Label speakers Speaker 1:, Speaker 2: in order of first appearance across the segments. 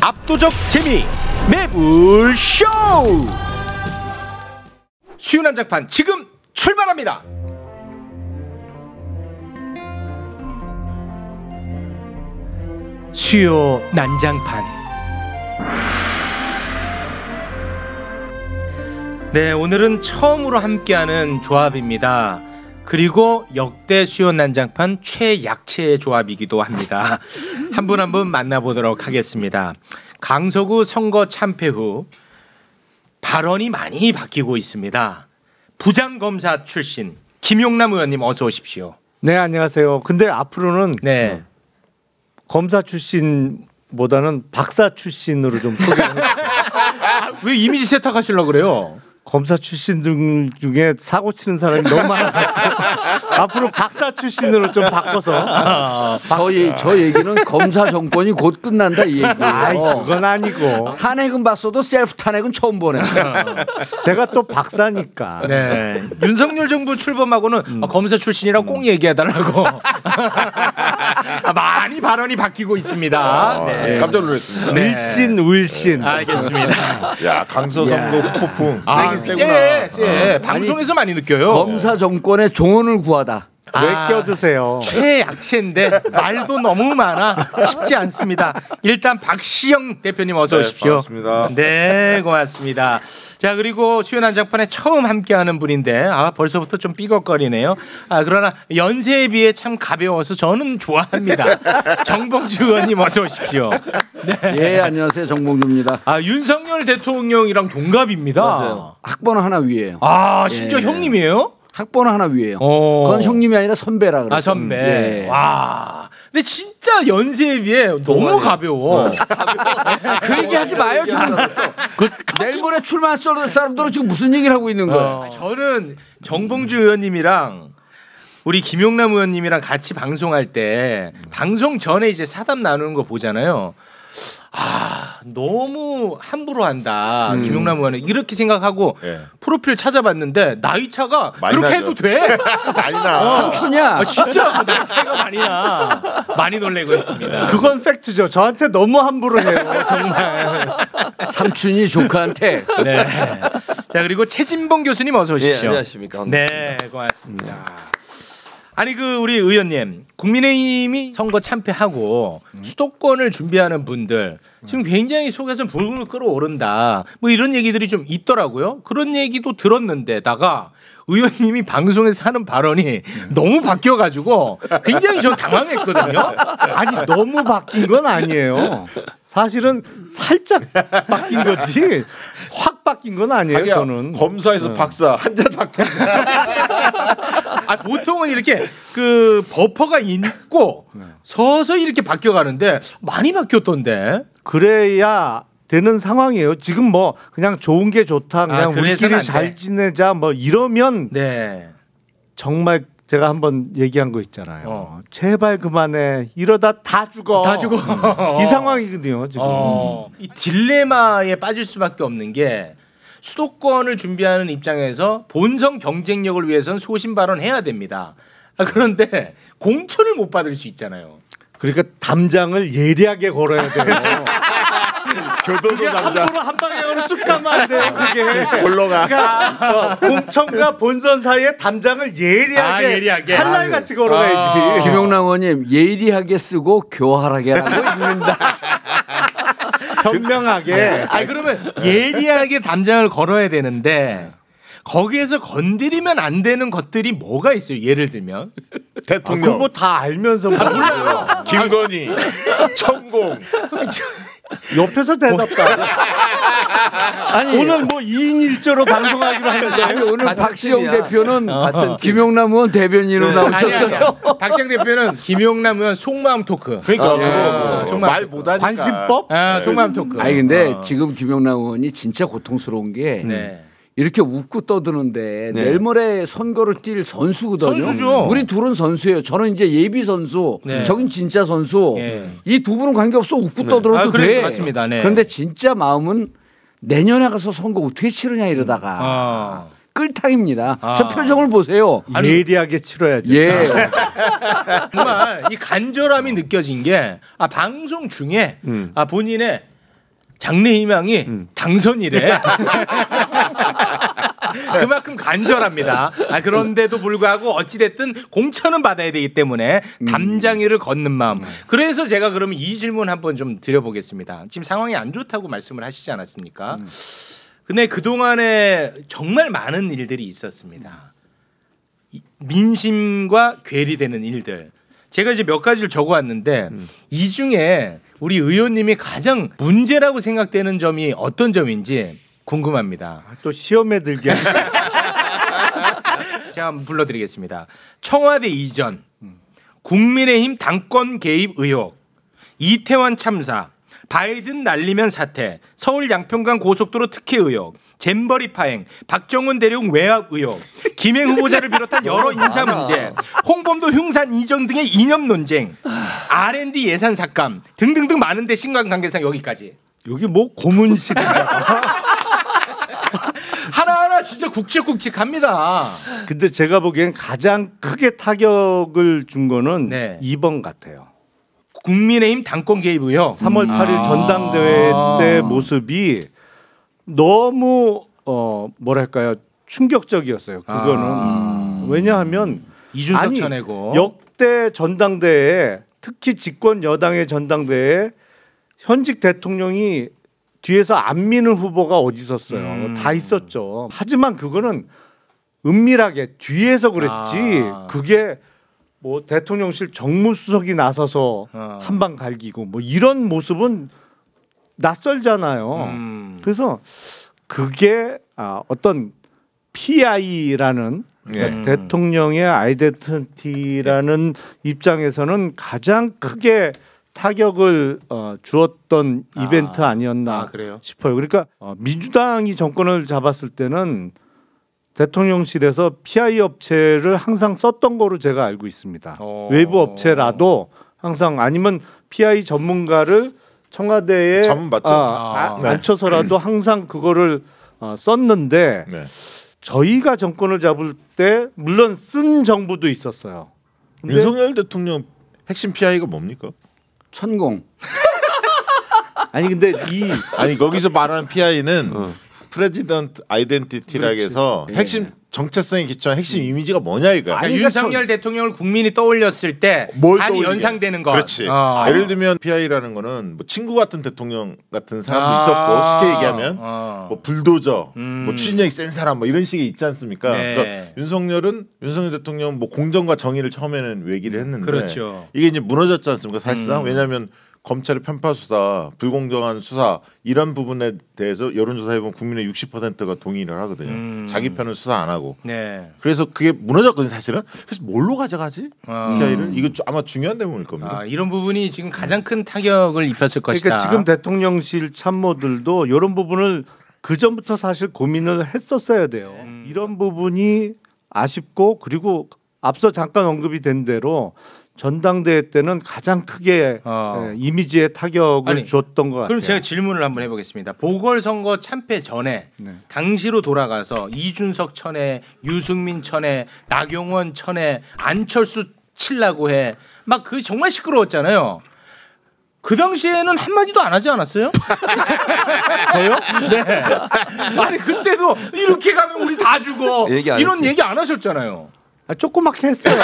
Speaker 1: 압도적 재미 매불쇼. 수요 난장판 지금 출발합니다. 수요 난장판. 네, 오늘은 처음으로 함께하는 조합입니다. 그리고 역대 수요 난장판 최약체의 조합이기도 합니다. 한 분 한 분 만나보도록 하겠습니다. 강서구 선거 참패 후 발언이 많이 바뀌고 있습니다. 부장검사 출신 김용남 의원님 어서 오십시오.
Speaker 2: 네, 안녕하세요. 근데 앞으로는
Speaker 1: 네.
Speaker 2: 검사 출신보다는 박사 출신으로 좀 소개를
Speaker 1: 왜 이미지 세탁하시려고 그래요?
Speaker 2: 검사 출신들 중에 사고 치는 사람이 너무 많아. 앞으로 박사 출신으로 좀 바꿔서.
Speaker 3: 저 얘기는 검사 정권이 곧 끝난다 이 얘기예요.
Speaker 2: 아이, 그건 아니고.
Speaker 3: 탄핵은 봤어도 셀프 탄핵은 처음 보네.
Speaker 2: 제가 또 박사니까.
Speaker 1: 네. 윤석열 정부 출범하고는 검사 출신이라고 꼭 얘기해달라고. 많이 발언이 바뀌고 있습니다. 네.
Speaker 4: 깜짝 놀랐습니다.
Speaker 2: 울신 울신.
Speaker 1: 알겠습니다.
Speaker 4: 야, 강서 선거 후폭풍 세긴
Speaker 1: 세.
Speaker 4: 세구나.
Speaker 1: 방송에서 많이 느껴요.
Speaker 3: 검사 정권의 조언을 구하다.
Speaker 2: 왜 껴드세요?
Speaker 1: 최약체인데 말도 너무 많아 쉽지 않습니다. 일단 박시영 대표님 어서 오십시오.
Speaker 4: 반갑습니다.
Speaker 1: 네, 고맙습니다. 자, 그리고 수요 난장판에 처음 함께하는 분인데 벌써부터 좀 삐걱거리네요. 그러나 연세에 비해 참 가벼워서 저는 좋아합니다. 정봉주 의원님 어서 오십시오. 네.
Speaker 3: 예, 안녕하세요, 정봉주입니다.
Speaker 1: 윤석열 대통령이랑 동갑입니다.
Speaker 3: 맞아요. 학번은 하나 위에요.
Speaker 1: 심지어
Speaker 3: 예.
Speaker 1: 형님이에요?
Speaker 3: 학번은 하나 위에요. 그건 형님이 아니라 선배라 그래요.
Speaker 1: 선배.
Speaker 3: 예.
Speaker 1: 와. 근데 진짜 연세에 비해 너무 가벼워.
Speaker 3: 그 얘기 하지 마요, 지금. 내일 모레 출마할 사람들은 지금 무슨 얘기를 하고 있는 거예요?
Speaker 1: 저는 정봉주 의원님이랑 우리 김용남 의원님이랑 같이 방송할 때 방송 전에 이제 사담 나누는 거 보잖아요. 너무 함부로 한다. 김용남 의원은 이렇게 생각하고 프로필 찾아봤는데 나이 차가 그렇게
Speaker 4: 나죠.
Speaker 1: 해도 돼?
Speaker 4: 많이 나.
Speaker 3: 삼촌이야.
Speaker 1: 진짜 나이 차이가 많이 나. 많이 놀래고 있습니다.
Speaker 2: 그건 팩트죠. 저한테 너무 함부로 해요. 정말.
Speaker 3: 삼촌이 조카한테.
Speaker 1: 네. 자, 그리고 최진봉 교수님 어서 오십시오.
Speaker 5: 네, 안녕하십니까.
Speaker 1: 네, 고맙습니다. 아니 우리 의원님, 국민의힘이 선거 참패하고 수도권을 준비하는 분들 지금 굉장히 속에서 불을 끌어오른다. 뭐 이런 얘기들이 좀 있더라고요. 그런 얘기도 들었는데다가 의원님이 방송에서 하는 발언이 너무 바뀌어가지고 굉장히 저 당황했거든요.
Speaker 2: 아니 너무 바뀐 건 아니에요. 사실은 살짝 바뀐 거지 확 바뀐 건 아니에요. 저는
Speaker 4: 검사에서 박사 한자 바뀌었.
Speaker 1: 보통은 이렇게 그 버퍼가 있고 서서히 이렇게 바뀌어가는데 많이 바뀌었던데.
Speaker 2: 그래야 되는 상황이에요. 지금 뭐 그냥 좋은 게 좋다. 그냥 우리끼리 잘 지내자 뭐 이러면 정말 제가 한번 얘기한 거 있잖아요. 제발 그만해. 이러다 다 죽어. 이 상황이거든요. 지금.
Speaker 1: 이 딜레마에 빠질 수밖에 없는 게 수도권을 준비하는 입장에서 본선 경쟁력을 위해서는 소신 발언해야 됩니다. 그런데 공천을 못 받을 수 있잖아요.
Speaker 2: 그러니까 담장을 예리하게 걸어야 돼요.
Speaker 4: 교도소 담장.
Speaker 2: 함부로 한 방향으로 쭉 가면 안 돼요. 그게.
Speaker 4: 골로가.
Speaker 2: 그러니까 공천과 본선 사이에 담장을 예리하게 칼날같이 걸어가야지.
Speaker 3: 김용남 의원님 예리하게 쓰고 교활하게라고 읽는다.
Speaker 2: 현명하게.
Speaker 1: 그러면 예리하게 담장을 걸어야 되는데 거기에서 건드리면 안 되는 것들이 뭐가 있어요? 예를 들면
Speaker 4: 대통령.
Speaker 2: 그거 뭐 다 알면서
Speaker 4: 몰라요. 김건희, 천공.
Speaker 2: 옆에서 대답다. 아니 오늘 뭐 2인 1조로 방송하기로 하는데
Speaker 3: 아니, 오늘 박시영 대표는 김용남 의원 대변인으로 나오셨어요.
Speaker 1: 박시영 대표는 김용남 의원 속마음 토크.
Speaker 4: 그러니까 말 못하니까.
Speaker 2: 관심법?
Speaker 1: 속마음 토크.
Speaker 3: 아니 근데 지금 김용남 의원이 진짜 고통스러운 게 이렇게 웃고 떠드는데 내일 모레 선거를 뛸 선수거든요.
Speaker 1: 선수죠.
Speaker 3: 우리 둘은 선수예요. 저는 이제 예비 선수, 저긴 진짜 선수. 이 두 분은 관계없어. 웃고 떠들어도 돼.
Speaker 1: 맞습니다.
Speaker 3: 그런데 진짜 마음은 내년에 가서 선거 어떻게 치르냐 이러다가 끌탕입니다. 저 표정을 보세요.
Speaker 2: 예리하게 치러야죠.
Speaker 3: 예.
Speaker 1: 정말 이 간절함이 느껴진 게 방송 중에 본인의 장래희망이 당선이래. 그만큼 간절합니다. 그런데도 불구하고 어찌됐든 공천은 받아야 되기 때문에 담장이를 걷는 마음. 그래서 제가 그러면 이 질문 한번 좀 드려보겠습니다. 지금 상황이 안 좋다고 말씀을 하시지 않았습니까? 근데 그동안에 정말 많은 일들이 있었습니다. 민심과 괴리되는 일들. 제가 이제 몇 가지를 적어왔는데 이 중에 우리 의원님이 가장 문제라고 생각되는 점이 어떤 점인지 궁금합니다.
Speaker 2: 또 시험에 들게.
Speaker 1: 제가 한번 불러드리겠습니다. 청와대 이전, 국민의힘 당권 개입 의혹, 이태원 참사, 바이든 날리면 사태, 서울 양평강 고속도로 특혜 의혹, 잼버리 파행, 박정훈 대령 외압 의혹, 김행 후보자를 비롯한 여러 인사 문제, 홍범도 흉산 이전 등의 이념 논쟁, R&D 예산 삭감 등등등 많은데 신관 관계상 여기까지.
Speaker 2: 여기 뭐 고문실인가?
Speaker 1: 하나하나 진짜 굵직굵직합니다.
Speaker 2: 근데 제가 보기엔 가장 크게 타격을 준 거는 2번 같아요.
Speaker 1: 국민의힘 당권 개입 의혹.
Speaker 2: 3월 8일 전당대회 때 모습이 너무 뭐랄까요 충격적이었어요. 그거는 왜냐하면
Speaker 1: 이준석 쳐내고
Speaker 2: 역대 전당대회에 특히 집권 여당의 전당대회에 현직 대통령이 뒤에서 안 미는 후보가 어디 있었어요. 다 있었죠. 하지만 그거는 은밀하게 뒤에서 그랬지. 그게 뭐 대통령실 정무수석이 나서서 한방 갈기고 뭐 이런 모습은 낯설잖아요. 그래서 그게 어떤 PI라는 대통령의 아이덴티티라는 입장에서는 가장 크게 타격을 주었던 이벤트 아니었나 싶어요. 그러니까 민주당이 정권을 잡았을 때는 대통령실에서 PI 업체를 항상 썼던 거로 제가 알고 있습니다. 외부 업체라도 항상 아니면 PI 전문가를 청와대에 앉혀서라도 항상 그거를 썼는데 저희가 정권을 잡을 때 물론 쓴 정부도 있었어요.
Speaker 4: 윤석열 대통령 핵심 PI가 뭡니까?
Speaker 3: 천공.
Speaker 2: 아니 근데
Speaker 4: 아니 거기서 말하는 PI는 프레지던트 아이덴티티라고 해서 핵심 정체성에 기초한 핵심 이미지가 뭐냐 이거야.
Speaker 1: 그러니까 윤석열 대통령을 국민이 떠올렸을 때 많이 연상되는 거.
Speaker 4: 그렇지. 예를 들면 PI라는 거는 뭐 친구 같은 대통령 같은 사람도 있었고 쉽게 얘기하면 뭐 불도저, 뭐 추진력이 센 사람 뭐 이런 식의 있지 않습니까? 그러니까 윤석열 대통령 뭐 공정과 정의를 처음에는 외기를 했는데 이게 이제 무너졌지 않습니까? 사실상 왜냐하면 검찰의 편파 수사, 불공정한 수사 이런 부분에 대해서 여론조사 해보면 국민의 60%가 동의를 하거든요. 자기 편은 수사 안 하고. 그래서 그게 무너졌거든요, 사실은. 그래서 뭘로 가져가지? PI를? 이거 아마 중요한 대목일 겁니다.
Speaker 1: 이런 부분이 지금 가장 큰 타격을 입혔을 것이다.
Speaker 2: 그러니까 지금 대통령실 참모들도 이런 부분을 그 전부터 사실 고민을 했었어야 돼요. 이런 부분이 아쉽고 그리고 앞서 잠깐 언급이 된 대로 전당대회 때는 가장 크게 이미지에 타격을 줬던 것 같아요.
Speaker 1: 그럼 제가 질문을 한번 해보겠습니다. 보궐선거 참패 전에 당시로 돌아가서 이준석 천에, 유승민 천에, 나경원 천에, 안철수 칠라고 해. 막 그 정말 시끄러웠잖아요. 그 당시에는 한마디도 안 하지 않았어요?
Speaker 2: 저요?
Speaker 1: 네. 아니 그때도 이렇게 가면 우리 다 죽어. 이런 얘기 안 하셨잖아요.
Speaker 2: 조그맣게 했어요.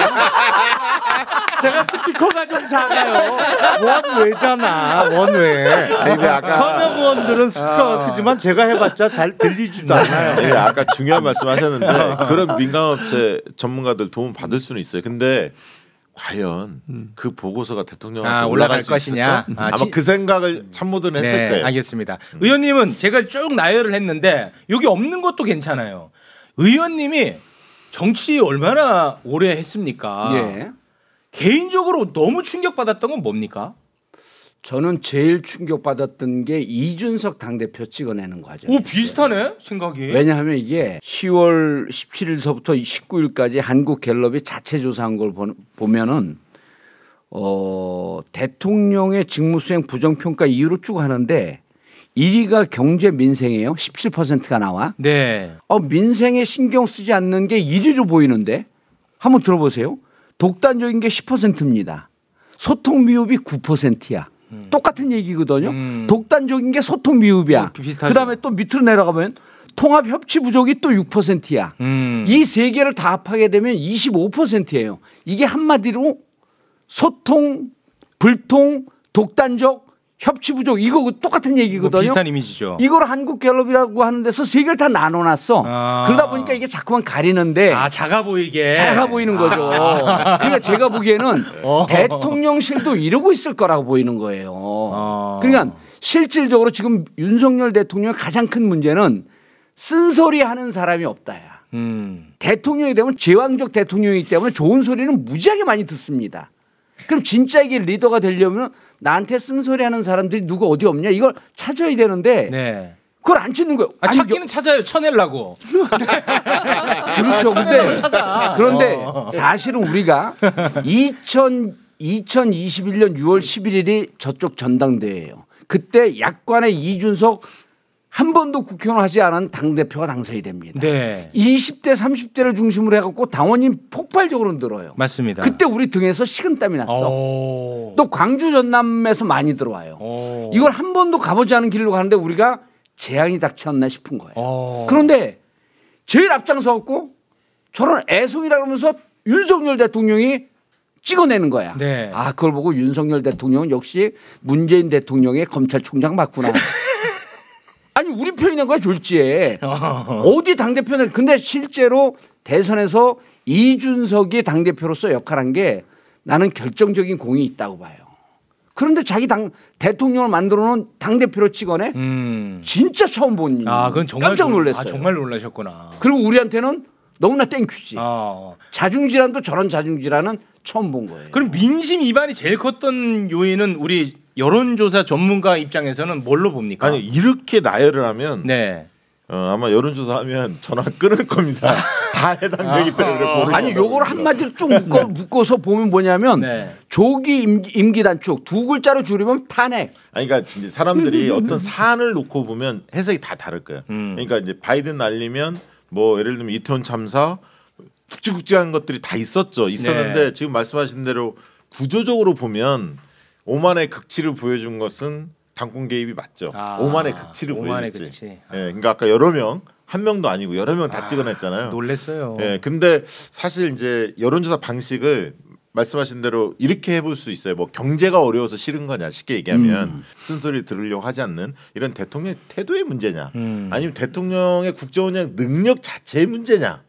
Speaker 2: 제가 스피커가 좀 작아요. 원외잖아. 원외.
Speaker 4: 근데 아까
Speaker 2: 현역 의원들은 스피커가 크지만 제가 해봤자 잘 들리지도 않아요.
Speaker 4: 네, 아까 중요한 말씀하셨는데 그런 민간업체 전문가들 도움 받을 수는 있어요. 근데 과연 그 보고서가 대통령한테 올라갈 것이냐? 아마 그 생각을 참모들은 했을 거예요.
Speaker 1: 알겠습니다. 의원님은 제가 쭉 나열을 했는데 여기 없는 것도 괜찮아요. 의원님이 정치 얼마나 오래 했습니까? 개인적으로 너무 충격받았던 건 뭡니까?
Speaker 3: 저는 제일 충격받았던 게 이준석 당대표 찍어내는 과정.
Speaker 1: 오 비슷하네 생각이.
Speaker 3: 왜냐하면 이게 10월 17일서부터 19일까지 한국갤럽이 자체 조사한 걸 보면은 대통령의 직무수행 부정평가 이유로 쭉 하는데 1위가 경제 민생이에요. 17%가 나와. 민생에 신경 쓰지 않는 게 1위로 보이는데 한번 들어보세요. 독단적인 게 10%입니다. 소통 미흡이 9%야. 똑같은 얘기거든요. 독단적인 게 소통 미흡이야. 그다음에 또 밑으로 내려가면 통합 협치 부족이 또 6%야. 이 세 개를 다 합하게 되면 25%예요. 이게 한마디로 소통, 불통, 독단적, 협치 부족 이거 똑같은 얘기거든요.
Speaker 1: 비슷한 이미지죠.
Speaker 3: 이걸 한국갤럽이라고 하는 데서 세 개를 다 나눠놨어. 그러다 보니까 이게 자꾸만 가리는데
Speaker 1: 작아 보이게
Speaker 3: 작아 보이는 거죠. 그러니까 제가 보기에는 대통령실도 이러고 있을 거라고 보이는 거예요. 그러니까 실질적으로 지금 윤석열 대통령의 가장 큰 문제는 쓴소리 하는 사람이 없다야. 대통령이 되면 제왕적 대통령이기 때문에 좋은 소리는 무지하게 많이 듣습니다. 그럼 진짜 이게 리더가 되려면 나한테 쓴소리하는 사람들이 누구 어디 없냐 이걸 찾아야 되는데
Speaker 1: 네.
Speaker 3: 그걸 안 찾는 거예요.
Speaker 1: 찾기는 찾아요. 쳐내려고.
Speaker 3: 그렇죠. 그런데 사실은 우리가 2021년 6월 11일이 저쪽 전당대회예요. 그때 야권의 이준석 한 번도 국회의원 하지 않은 당대표가 당선이 됩니다.
Speaker 1: 네.
Speaker 3: 20대 30대를 중심으로 해갖고 당원이 폭발적으로 늘어요.
Speaker 1: 맞습니다.
Speaker 3: 그때 우리 등에서 식은땀이 났어. 또 광주 전남에서 많이 들어와요. 이걸 한 번도 가보지 않은 길로 가는데 우리가 재앙이 닥쳤나 싶은 거예요. 그런데 제일 앞장서갖고 저런 애송이라 그러면서 윤석열 대통령이 찍어내는 거야.
Speaker 1: 네.
Speaker 3: 아 그걸 보고 윤석열 대통령은 역시 문재인 대통령의 검찰총장 맞구나. 아니 우리 편이란 거야 졸지에. 어디 당대표는 근데 실제로 대선에서 이준석이 당대표로서 역할한 게 나는 결정적인 공이 있다고 봐요. 그런데 자기 당 대통령을 만들어놓은 당대표로 찍어내? 진짜 처음 본
Speaker 1: 그건 정말
Speaker 3: 깜짝 놀랐어요.
Speaker 1: 정말 놀라셨구나.
Speaker 3: 그리고 우리한테는 너무나 땡큐지. 자중질환도 저런 자중질환은 처음 본 거예요.
Speaker 1: 그럼 민심 이반이 제일 컸던 요인은 우리 여론조사 전문가 입장에서는 뭘로 봅니까?
Speaker 4: 아니 이렇게 나열을 하면
Speaker 1: 네.
Speaker 4: 아마 여론조사하면 전화 끊을 겁니다. 다 해당되기 때문에.
Speaker 3: 아니 요걸 한마디로 쭉 묶어서 보면 뭐냐면 네. 조기 임기 단축 두 글자로 줄이면 탄핵.
Speaker 4: 아니 그러니까 이제 사람들이 어떤 사안을 놓고 보면 해석이 다 다를 거예요. 그러니까 이제 바이든 날리면 뭐 예를 들면 이태원 참사 굵직굵직한 것들이 다 있었는데 네. 지금 말씀하신 대로 구조적으로 보면 오만의 극치를 보여준 것은 당권 개입이 맞죠. 오만의 극치를 보여줬지. 네, 그러니까 아까 여러 명 한 명도 아니고 여러 명 다 찍어냈잖아요.
Speaker 1: 놀랬어요.
Speaker 4: 네, 근데 사실 이제 여론조사 방식을 말씀하신 대로 이렇게 해볼 수 있어요. 뭐 경제가 어려워서 싫은 거냐 쉽게 얘기하면 쓴소리 들으려고 하지 않는 이런 대통령의 태도의 문제냐, 아니면 대통령의 국정운영 능력 자체의 문제냐,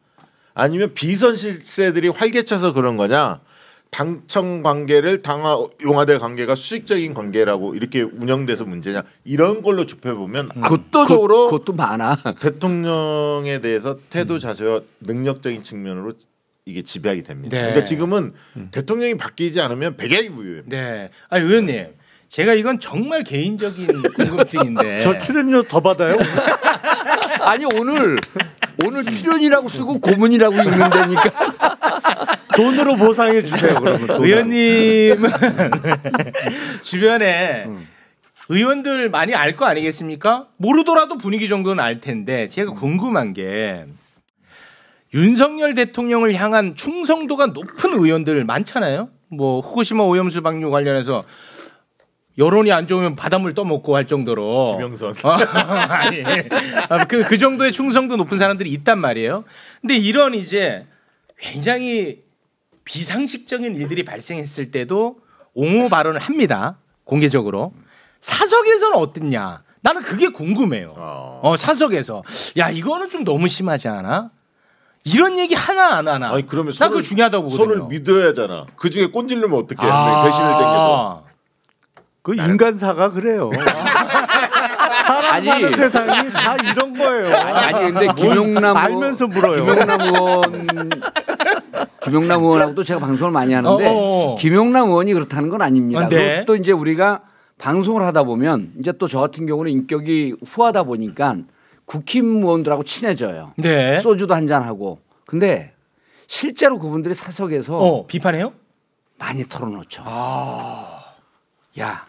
Speaker 4: 아니면 비선 실세들이 활개쳐서 그런 거냐. 당청 관계를 당화 용화대 관계가 수직적인 관계라고 이렇게 운영돼서 문제냐 이런 걸로 좁혀보면 압도적으로
Speaker 3: 그것도 많아.
Speaker 4: 대통령에 대해서 태도 자세와 능력적인 측면으로 이게 지배하게 됩니다. 네. 그러니까 지금은 대통령이 바뀌지 않으면 백약이무효예요.
Speaker 1: 네. 아니 의원님 제가 이건 정말 개인적인 궁금증인데
Speaker 2: 저 출연료 더 받아요?
Speaker 3: 아니 오늘 출연이라고 쓰고 고문이라고 읽는다니까.
Speaker 2: 돈으로 보상해 주세요. 그러면
Speaker 1: 의원님은 주변에 의원들 많이 알 거 아니겠습니까? 모르더라도 분위기 정도는 알 텐데 제가 궁금한 게 윤석열 대통령을 향한 충성도가 높은 의원들 많잖아요. 뭐 후쿠시마 오염수 방류 관련해서 여론이 안 좋으면 바닷물 떠먹고 할 정도로
Speaker 4: 김영선
Speaker 1: 아니 그 정도의 충성도 높은 사람들이 있단 말이에요. 근데 이런 이제 굉장히 비상식적인 일들이 발생했을 때도 옹호 발언을 합니다. 공개적으로. 사석에서는 어땠냐? 나는 그게 궁금해요. 사석에서 야 이거는 좀 너무 심하지 않아? 이런 얘기 하나 안 하나?
Speaker 4: 아니 그러면
Speaker 1: 나 그거 중요하다고 보거든요.
Speaker 4: 서로 믿어야 하잖아. 그 중에 꼰질르면 어떻게 해? 배신을 땡겨서.
Speaker 2: 그 인간사가 그래요. 사람 사는 세상이 다 이런 거예요.
Speaker 3: 아니 근데 김용남
Speaker 2: 알면서 물어요.
Speaker 3: 김용남 의원하고도 제가 방송을 많이 하는데 김용남 의원이 그렇다는 건 아닙니다.
Speaker 1: 네.
Speaker 3: 또 이제 우리가 방송을 하다 보면 이제 또 저 같은 경우는 인격이 후하다 보니까 국힘 의원들하고 친해져요.
Speaker 1: 네.
Speaker 3: 소주도 한잔 하고. 근데 실제로 그분들이 사석에서
Speaker 1: 비판해요?
Speaker 3: 많이 털어놓죠. 야.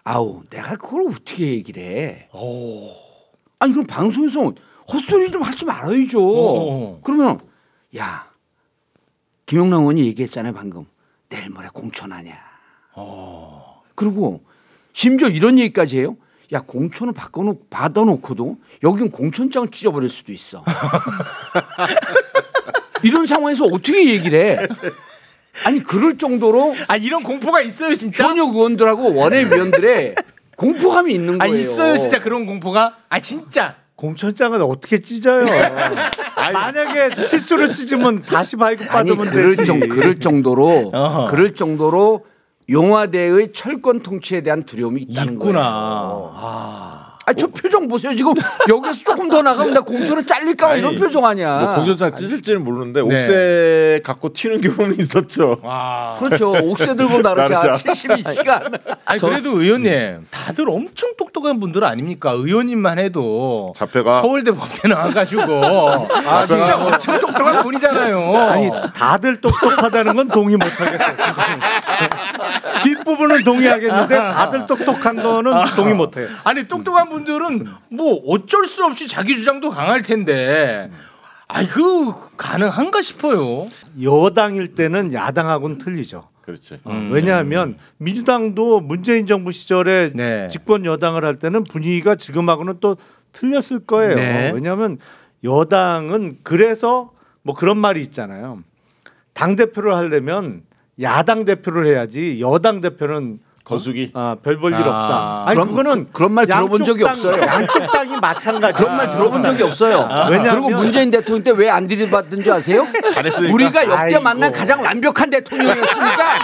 Speaker 3: 아우 내가 그걸 어떻게 얘기를 해. 아니 그럼 방송에서 헛소리 좀 하지 말아야죠. 그러면 야 김용남 의원이 얘기했잖아요 방금. 내일 모레 공천하냐. 그리고 심지어 이런 얘기까지 해요. 야 공천을 받아놓고도 여긴 공천장을 찢어버릴 수도 있어. 이런 상황에서 어떻게 얘기를 해? 아니 그럴 정도로
Speaker 1: 이런 공포가 있어요 진짜.
Speaker 3: 현역 의원들하고 원외위원들의 공포감이 있는 거예요.
Speaker 1: 있어요 진짜 그런 공포가. 진짜.
Speaker 2: 공천장은 어떻게 찢어요? 만약에 실수로 찢으면 다시 발급받으면 되지.
Speaker 3: 그럴 정도로 용화대의 철권 통치에 대한 두려움이 있다는 거예요. 저 표정 보세요. 지금 여기서 조금 더 나가면 나 공천은 잘릴까 이런 표정 아니야.
Speaker 4: 뭐 공천장 찢을지는 모르는데 옥새 갖고 튀는 경우는 있었죠.
Speaker 3: 그렇죠. 옥새 들고 나르자 72시간.
Speaker 1: 그래도 의원님 다들 엄청 똑똑한 분들 아닙니까? 의원님만 해도
Speaker 4: 자폐가
Speaker 1: 서울대 법대 나와가지고 진짜 엄청 똑똑한 분이잖아요.
Speaker 2: 다들 똑똑하다는 건 동의 못하겠어요. 뒷부분은 동의하겠는데 다들 똑똑한 거는 동의 못해요.
Speaker 1: 똑똑한 분들은 뭐 어쩔 수 없이 자기 주장도 강할 텐데 그 가능한가 싶어요.
Speaker 2: 여당일 때는 야당하고는 틀리죠.
Speaker 4: 그렇지.
Speaker 2: 왜냐하면 민주당도 문재인 정부 시절에 집권 여당을 할 때는 분위기가 지금하고는 또 틀렸을 거예요. 왜냐하면 여당은 그래서 뭐 그런 말이 있잖아요. 당 대표를 하려면 야당 대표를 해야지 여당 대표는
Speaker 4: 거수기.
Speaker 2: 별 볼 일 없다.
Speaker 3: 그런 말 들어본 적이 없어요.
Speaker 2: 양쪽 당이 마찬가지.
Speaker 3: 그런 말 들어본 적이 없어요. 그리고 문재인 대통령 때 왜 안 들이받는지 아세요?
Speaker 4: 잘했으니까.
Speaker 3: 우리가 역대 만난 가장 완벽한 대통령이었으니까.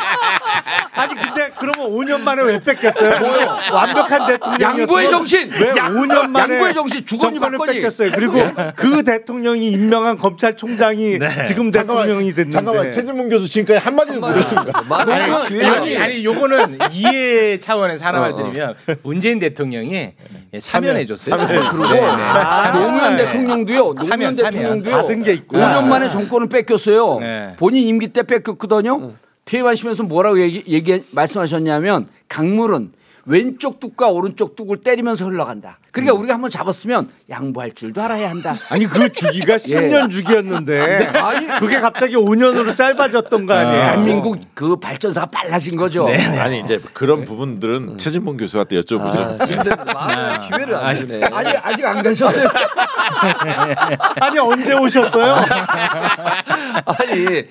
Speaker 2: 근데 그러면 5년 만에 왜 뺏겼어요?
Speaker 3: 뭐요?
Speaker 2: 완벽한 대통령이었어요.
Speaker 3: 양보의 정신.
Speaker 2: 왜 5년 만에
Speaker 3: 양보의 정신 주거니 받거니
Speaker 2: 뺏겼어요. 그리고 그 대통령이 임명한 검찰총장이 지금 대통령이 됐는데.
Speaker 4: 잠깐만 최진문 교수 지금까지 한마디도 못했습니까?
Speaker 1: 요거는 이해 차원에서 하나만 드리면 문재인 대통령이 사면해줬어요.
Speaker 3: 노무현 대통령도요. 노무현 대통령도요.
Speaker 2: 받은 게 있고
Speaker 3: 5년 만에 정권을 뺏겼어요. 본인 임기 때 뺏겼거든요. 퇴임하시면서 뭐라고 말씀하셨냐면 강물은 왼쪽 뚝과 오른쪽 뚝을 때리면서 흘러간다. 그러니까 우리가 한번 잡았으면 양보할 줄도 알아야 한다.
Speaker 2: 그 주기가 10년 주기였는데 그게 갑자기 5년으로 짧아졌던 거 아니에요?
Speaker 3: 대한민국 그 발전사가 빨라진 거죠.
Speaker 4: 아니 이제 그런 부분들은 최진봉 교수한테 여쭤보죠.
Speaker 5: 근데 기회를 안 주네.
Speaker 3: 아직 안 가셨어요.
Speaker 2: 언제 오셨어요?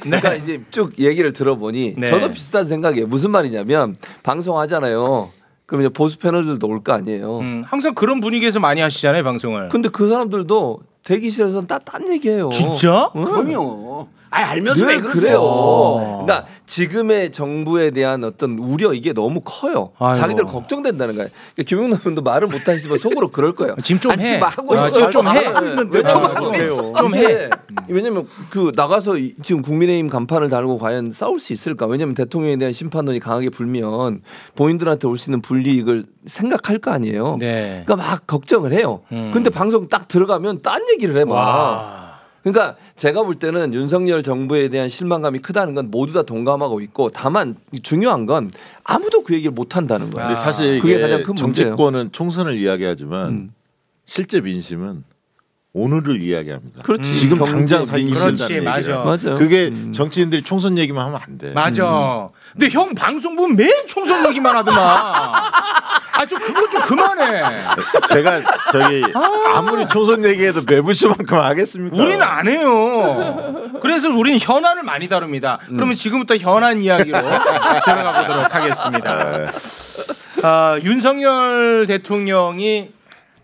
Speaker 5: 그러니까 이제 쭉 얘기를 들어보니 저도 비슷한 생각이에요. 무슨 말이냐면 방송하잖아요. 그럼 이제 보수 패널들도 올 거 아니에요.
Speaker 1: 항상 그런 분위기에서 많이 하시잖아요 방송을.
Speaker 5: 근데 그 사람들도 대기실에서는 딴 얘기해요.
Speaker 1: 진짜?
Speaker 3: 그럼요. 알면서 왜 그러세요?
Speaker 5: 그러니까 지금의 정부에 대한 어떤 우려 이게 너무 커요. 자기들 걱정된다는 거예요. 그러니까 김용남 의원도 말을 못 하시지만 속으로 그럴 거예요.
Speaker 1: 지금 좀 해.
Speaker 3: 하고 있어요.
Speaker 1: 좀 해.
Speaker 5: 좀 해. 왜냐면 나가서 지금 국민의힘 간판을 달고 과연 싸울 수 있을까? 왜냐면 대통령에 대한 심판론이 강하게 불면 본인들한테 올 수 있는 불이익을 생각할 거 아니에요. 그러니까 막 걱정을 해요. 근데 방송 딱 들어가면 딴 얘기를 해 막. 그러니까 제가 볼 때는 윤석열 정부에 대한 실망감이 크다는 건 모두 다 동감하고 있고 다만 중요한 건 아무도 그 얘기를 못 한다는 거예요.
Speaker 4: 근데 사실
Speaker 5: 그게
Speaker 4: 이게
Speaker 5: 가장 큰 문제예요.
Speaker 4: 정치권은 총선을 이야기하지만 실제 민심은 오늘을 이야기합니다.
Speaker 5: 그렇지.
Speaker 4: 지금 당장 살기
Speaker 1: 그렇지,
Speaker 4: 힘들다는
Speaker 1: 맞아.
Speaker 4: 그게 정치인들이 총선 얘기만 하면 안 돼.
Speaker 1: 맞아. 근데 형 방송 보면 매일 총선 얘기만 하더만. 그거 좀 그만해.
Speaker 4: 제가 아무리 총선 얘기해도 매부쇼만큼 하겠습니까?
Speaker 1: 우리는 안 해요. 그래서 우리는 현안을 많이 다룹니다. 그러면 지금부터 현안 이야기로 들어가 보도록 하겠습니다. 윤석열 대통령이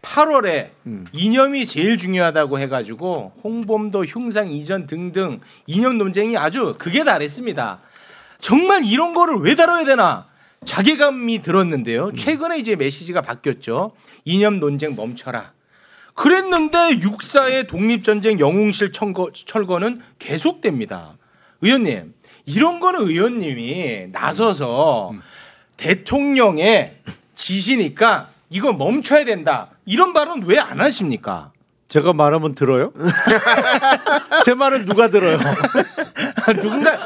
Speaker 1: 8월에 이념이 제일 중요하다고 해가지고 홍범도 흉상 이전 등등 이념 논쟁이 아주 극에 달했습니다. 정말 이런 거를 왜 다뤄야 되나 자괴감이 들었는데요. 최근에 이제 메시지가 바뀌었죠. 이념 논쟁 멈춰라. 그랬는데 육사의 독립전쟁 영웅실 철거는 계속됩니다. 의원님, 이런 거는 의원님이 나서서 대통령의 지시니까 이거 멈춰야 된다. 이런 발언 왜 안 하십니까?
Speaker 2: 제가 말하면 들어요? 제 말은 누가 들어요?
Speaker 1: 누군가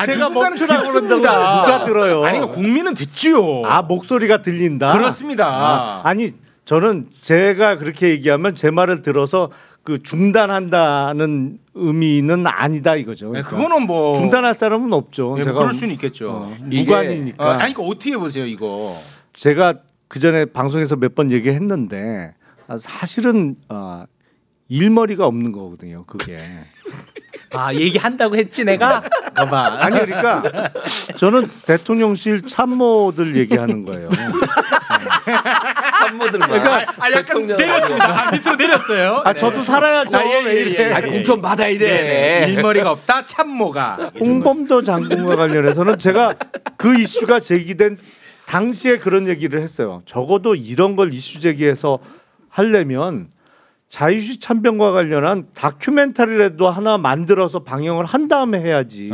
Speaker 2: 제가 멈추라고 그런다고 누가 들어요?
Speaker 1: 아니 국민은 듣지요.
Speaker 2: 목소리가 들린다.
Speaker 1: 그렇습니다.
Speaker 2: 저는 제가 그렇게 얘기하면 제 말을 들어서 그 중단한다는 의미는 아니다 이거죠.
Speaker 1: 그러니까 그거는 뭐
Speaker 2: 중단할 사람은 없죠.
Speaker 1: 네,
Speaker 2: 제가
Speaker 1: 그럴 수는 있겠죠.
Speaker 2: 무관이니까.
Speaker 1: 아니 그러니까 어떻게 보세요 이거?
Speaker 2: 제가 그 전에 방송에서 몇 번 얘기했는데 사실은 일머리가 없는 거거든요. 그게.
Speaker 1: 얘기한다고 했지 내가. 봐봐.
Speaker 2: 아니 그러니까 저는 대통령실 참모들 얘기하는 거예요.
Speaker 5: 참모들만.
Speaker 1: 그러니까 약간 내렸습니다. 밑으로 내렸어요.
Speaker 2: 저도 살아야죠.
Speaker 3: 공천 받아야 돼.
Speaker 1: 네. 일머리가 없다. 참모가.
Speaker 2: 홍범도 장군과 관련해서는 제가 그 이슈가 제기된 당시에 그런 얘기를 했어요. 적어도 이런 걸 이슈 제기해서 하려면 자유시 참변과 관련한 다큐멘터리라도 하나 만들어서 방영을 한 다음에 해야지.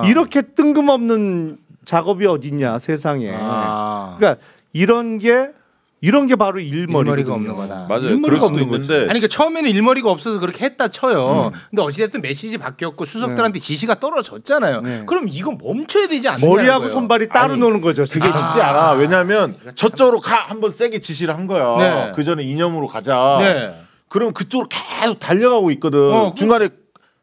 Speaker 2: 이렇게 뜬금없는 작업이 어딨냐 세상에. 그러니까 이런 게 바로 일머리가
Speaker 1: 없는 거다.
Speaker 4: 맞아요. 그럴 수도 있는데.
Speaker 1: 아니 그러니까 처음에는 일머리가 없어서 그렇게 했다 쳐요. 근데 어찌됐든 메시지 바뀌었고 수석들한테 지시가 떨어졌잖아요. 그럼 이건 멈춰야 되지 않느냐.
Speaker 2: 머리하고 손발이 따로 노는 거죠.
Speaker 4: 그게 쉽지 않아. 왜냐하면 저쪽으로 한번 세게 지시를 한 거야.
Speaker 1: 네.
Speaker 4: 그 전에 이념으로 가자.
Speaker 1: 네.
Speaker 4: 그럼 그쪽으로 계속 달려가고 있거든. 중간에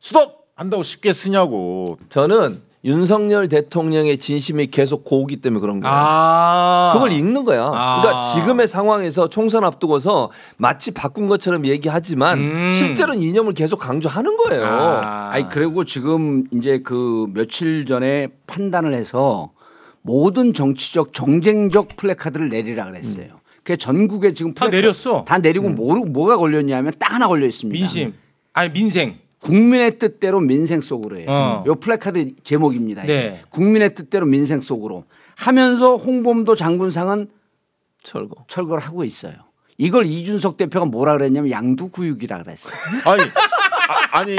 Speaker 4: 스톱 한다고 쉽게 쓰냐고.
Speaker 5: 저는 윤석열 대통령의 진심이 계속 고우기 때문에 그런 거예요. 그걸 읽는 거야. 그러니까 지금의 상황에서 총선 앞두고서 마치 바꾼 것처럼 얘기하지만 실제로는 이념을 계속 강조하는 거예요.
Speaker 3: 아니 그리고 지금 이제 그 며칠 전에 판단을 해서 모든 정치적 정쟁적 플래카드를 내리라 그랬어요. 그 전국에 지금
Speaker 1: 다 내렸어.
Speaker 3: 다 내리고 뭐가 걸렸냐면 딱 하나 걸려 있습니다.
Speaker 1: 민심. 아니 민생.
Speaker 3: 국민의 뜻대로 민생 속으로예요. 요 플래카드 제목입니다.
Speaker 1: 네.
Speaker 3: 국민의 뜻대로 민생 속으로 하면서 홍범도 장군상은 철거를 하고 있어요. 이걸 이준석 대표가 뭐라 그랬냐면 양두구육이라 그랬어요.
Speaker 4: 아니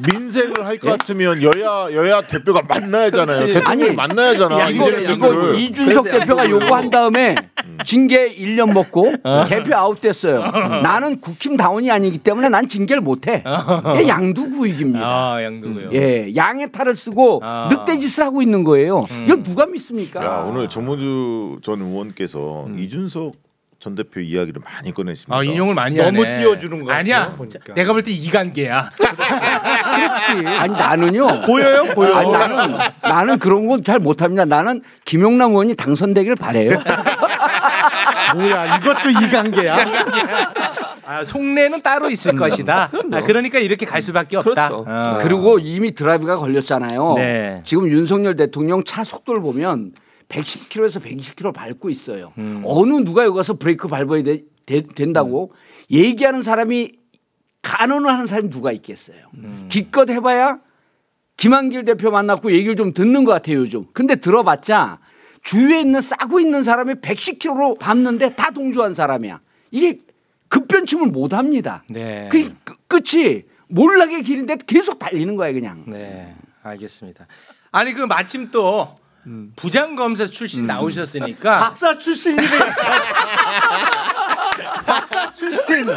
Speaker 4: 민생을 할 것 같으면 여야 대표가 만나야잖아요. 대통령이 만나야잖아.
Speaker 3: 이거 이준석 대표가 요구한 다음에 징계 1년 먹고 대표 아웃됐어요. 나는 국힘다운이 아니기 때문에 난 징계를 못해. 양두구육입니다.
Speaker 1: 양두구육.
Speaker 3: 예, 양의 탈을 쓰고 늑대짓을 하고 있는 거예요. 이걸 누가 믿습니까?
Speaker 4: 야, 오늘 정모주 전 의원께서 이준석 전 대표 이야기를 많이 꺼내십니다.
Speaker 1: 인용을 많이
Speaker 2: 너무
Speaker 1: 하네.
Speaker 2: 띄워주는 거
Speaker 1: 아니야.
Speaker 2: 보니까.
Speaker 1: 내가 볼 때 이관계야.
Speaker 2: 그렇지.
Speaker 3: 아니 나는요.
Speaker 2: 보여요?
Speaker 3: 아니, 나는 그런 건 잘 못합니다. 나는 김용남 의원이 당선되길 바래요.
Speaker 2: 뭐야 이것도 이관계야?
Speaker 1: 속내는 따로 있을 것이다. 그러니까 이렇게 갈 수밖에 없다.
Speaker 5: 그렇죠.
Speaker 3: 그리고 이미 드라이브가 걸렸잖아요.
Speaker 1: 네.
Speaker 3: 지금 윤석열 대통령 차 속도를 보면 110km에서 120km 밟고 있어요. 어느 누가 여기 가서 브레이크 밟아야 된다고 얘기하는 사람이 간언을 하는 사람이 누가 있겠어요. 기껏 해봐야 김한길 대표 만났고 얘기를 좀 듣는 것 같아요 요즘. 근데 들어봤자 주위에 있는 싸고 있는 사람이 110km로 밟는데 다 동조한 사람이야. 이게 급변침을 못합니다.
Speaker 1: 네.
Speaker 3: 그 끝이 몰락의 길인데 계속 달리는 거야 그냥.
Speaker 1: 네, 알겠습니다. 아니 그 마침 또 부장검사 출신 나오셨으니까
Speaker 2: 박사 출신이래. 박사 출신.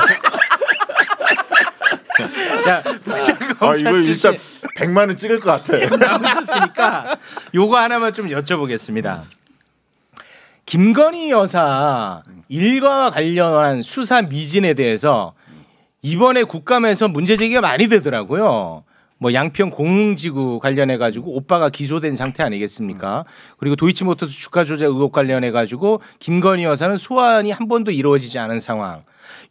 Speaker 1: 야, 부장검사
Speaker 4: 이거 일단 100만 원 찍을 것 같아.
Speaker 1: 나오셨으니까 요거 하나만 좀 여쭤보겠습니다. 김건희 여사 일가와 관련한 수사 미진에 대해서 이번에 국감에서 문제 제기가 많이 되더라고요. 뭐 양평 공흥지구 관련해 가지고 오빠가 기소된 상태 아니겠습니까? 그리고 도이치모터스 주가 조작 의혹 관련해 가지고 김건희 여사는 소환이 한 번도 이루어지지 않은 상황.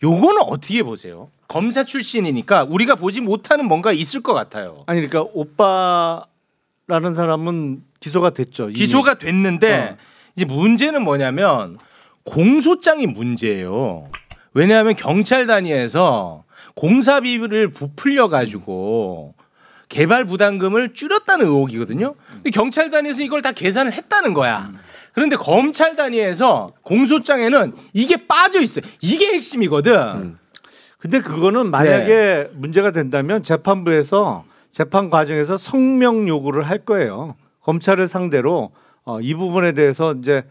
Speaker 1: 요거는 어떻게 보세요? 검사 출신이니까 우리가 보지 못하는 뭔가 있을 것 같아요.
Speaker 2: 아니 그러니까 오빠라는 사람은 기소가 됐죠. 이미.
Speaker 1: 기소가 됐는데 이제 문제는 뭐냐면 공소장이 문제예요. 왜냐하면 경찰 단위에서 공사비를 부풀려 가지고 개발 부담금을 줄였다는 의혹이거든요. 근데 경찰 단위에서 이걸 다 계산을 했다는 거야. 그런데 검찰 단위에서 공소장에는 이게 빠져 있어요. 이게 핵심이거든.
Speaker 2: 근데 그거는 만약에 문제가 된다면 재판부에서 재판 과정에서 성명 요구를 할 거예요. 검찰을 상대로 이 부분에 대해서 이제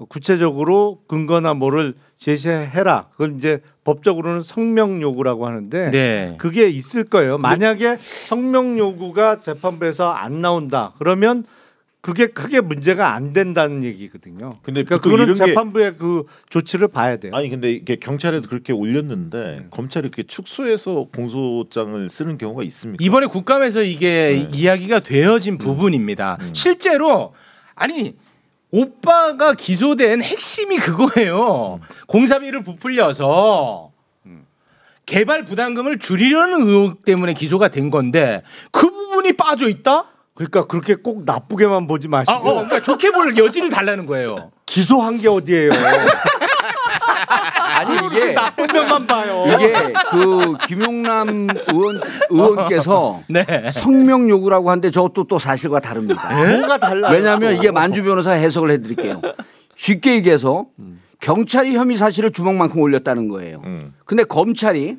Speaker 2: 구체적으로 근거나 뭐를 제시해라. 그걸 이제 법적으로는 성명 요구라고 하는데
Speaker 1: 네.
Speaker 2: 그게 있을 거예요. 만약에 성명 요구가 재판부에서 안 나온다. 그러면 그게 크게 문제가 안 된다는 얘기거든요.
Speaker 4: 근데
Speaker 2: 그러니까 그거는 재판부의 그 조치를 봐야 돼요.
Speaker 4: 아니 근데 이게 경찰에도 그렇게 올렸는데 검찰이 이렇게 축소해서 공소장을 쓰는 경우가 있습니까?
Speaker 1: 이번에 국감에서 이게 이야기가 되어진 부분입니다. 실제로 아니 오빠가 기소된 핵심이 그거예요. 공사비를 부풀려서 개발 부담금을 줄이려는 의혹 때문에 기소가 된 건데 그 부분이 빠져 있다?
Speaker 2: 그러니까 그렇게 꼭 나쁘게만 보지 마시고
Speaker 1: 그러니까 좋게 볼 여지를 달라는 거예요.
Speaker 2: 기소한 게 어디예요?
Speaker 3: 아니 이게
Speaker 2: 나쁜 면만 봐요.
Speaker 3: 이게 그 김용남 의원께서
Speaker 1: 네.
Speaker 3: 성명 요구라고 하는데 저것도 또 사실과 다릅니다.
Speaker 2: 뭐가 달라요?
Speaker 3: 왜냐하면 이게 만주 변호사 해석을 해드릴게요. 쉽게 얘기해서 경찰이 혐의 사실을 주먹만큼 올렸다는 거예요. 근데 검찰이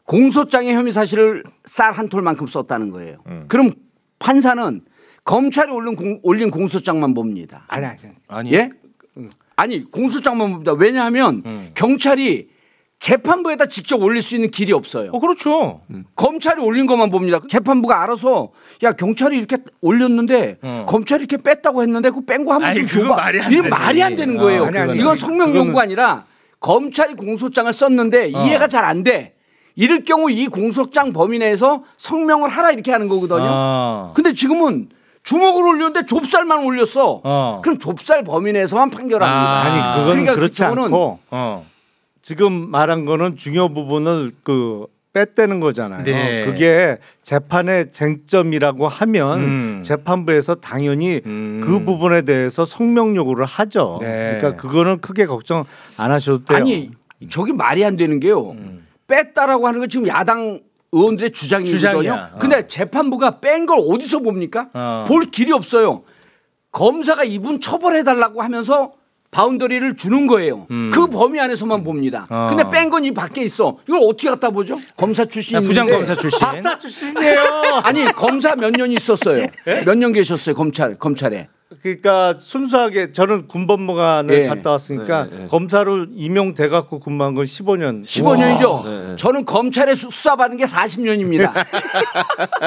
Speaker 3: 공소장의 혐의 사실을 쌀 한 톨만큼 썼다는 거예요. 그럼 판사는 검찰이 올린 공소장만 봅니다.
Speaker 1: 아니.
Speaker 3: 예? 아니 공소장만 봅니다. 왜냐하면 경찰이 재판부에다 직접 올릴 수 있는 길이 없어요.
Speaker 1: 그렇죠.
Speaker 3: 검찰이 올린 것만 봅니다. 재판부가 알아서 야 경찰이 이렇게 올렸는데 검찰이 이렇게 뺐다고 했는데 그 뺀 거 한번 좀 줘봐. 이건 말이 안 되는 거예요. 이건 성명 요구가 아니라 검찰이 공소장을 썼는데 이해가 잘 안 돼. 이럴 경우 이 공소장 범위 내에서 성명을 하라 이렇게 하는 거거든요. 근데 지금은 주먹을 올렸는데 좁쌀만 올렸어. 그럼 좁쌀 범위 내에서만 판결합니다.
Speaker 2: 아니 그건 그러니까 그렇지 않고 지금 말한 거는 중요 부분을 그 뺐다는 거잖아요.
Speaker 1: 네.
Speaker 2: 그게 재판의 쟁점이라고 하면 재판부에서 당연히 그 부분에 대해서 성명 요구를 하죠.
Speaker 1: 네.
Speaker 2: 그러니까 그거는 크게 걱정 안 하셔도 돼요.
Speaker 3: 아니 저기 말이 안 되는 게요. 뺐다라고 하는 건 지금 야당 의원들의 주장이거든요. 근데 재판부가 뺀 걸 어디서 봅니까? 볼 길이 없어요. 검사가 이분 처벌해달라고 하면서 바운더리를 주는 거예요. 그 범위 안에서만 봅니다. 근데 뺀 건 이 밖에 있어. 이걸 어떻게 갖다 보죠? 검사 출신인데.
Speaker 1: 부장검사 출신.
Speaker 2: 박사 출신이에요.
Speaker 3: 아니 검사 몇 년 있었어요. 몇 년 계셨어요 검찰에.
Speaker 2: 그러니까 순수하게 저는 군법무관을 갔다 왔으니까 검사로 임용돼 갖고 근무한 건 15년.
Speaker 3: 15년이죠. 네. 저는 검찰에 수사 받은 게 40년입니다.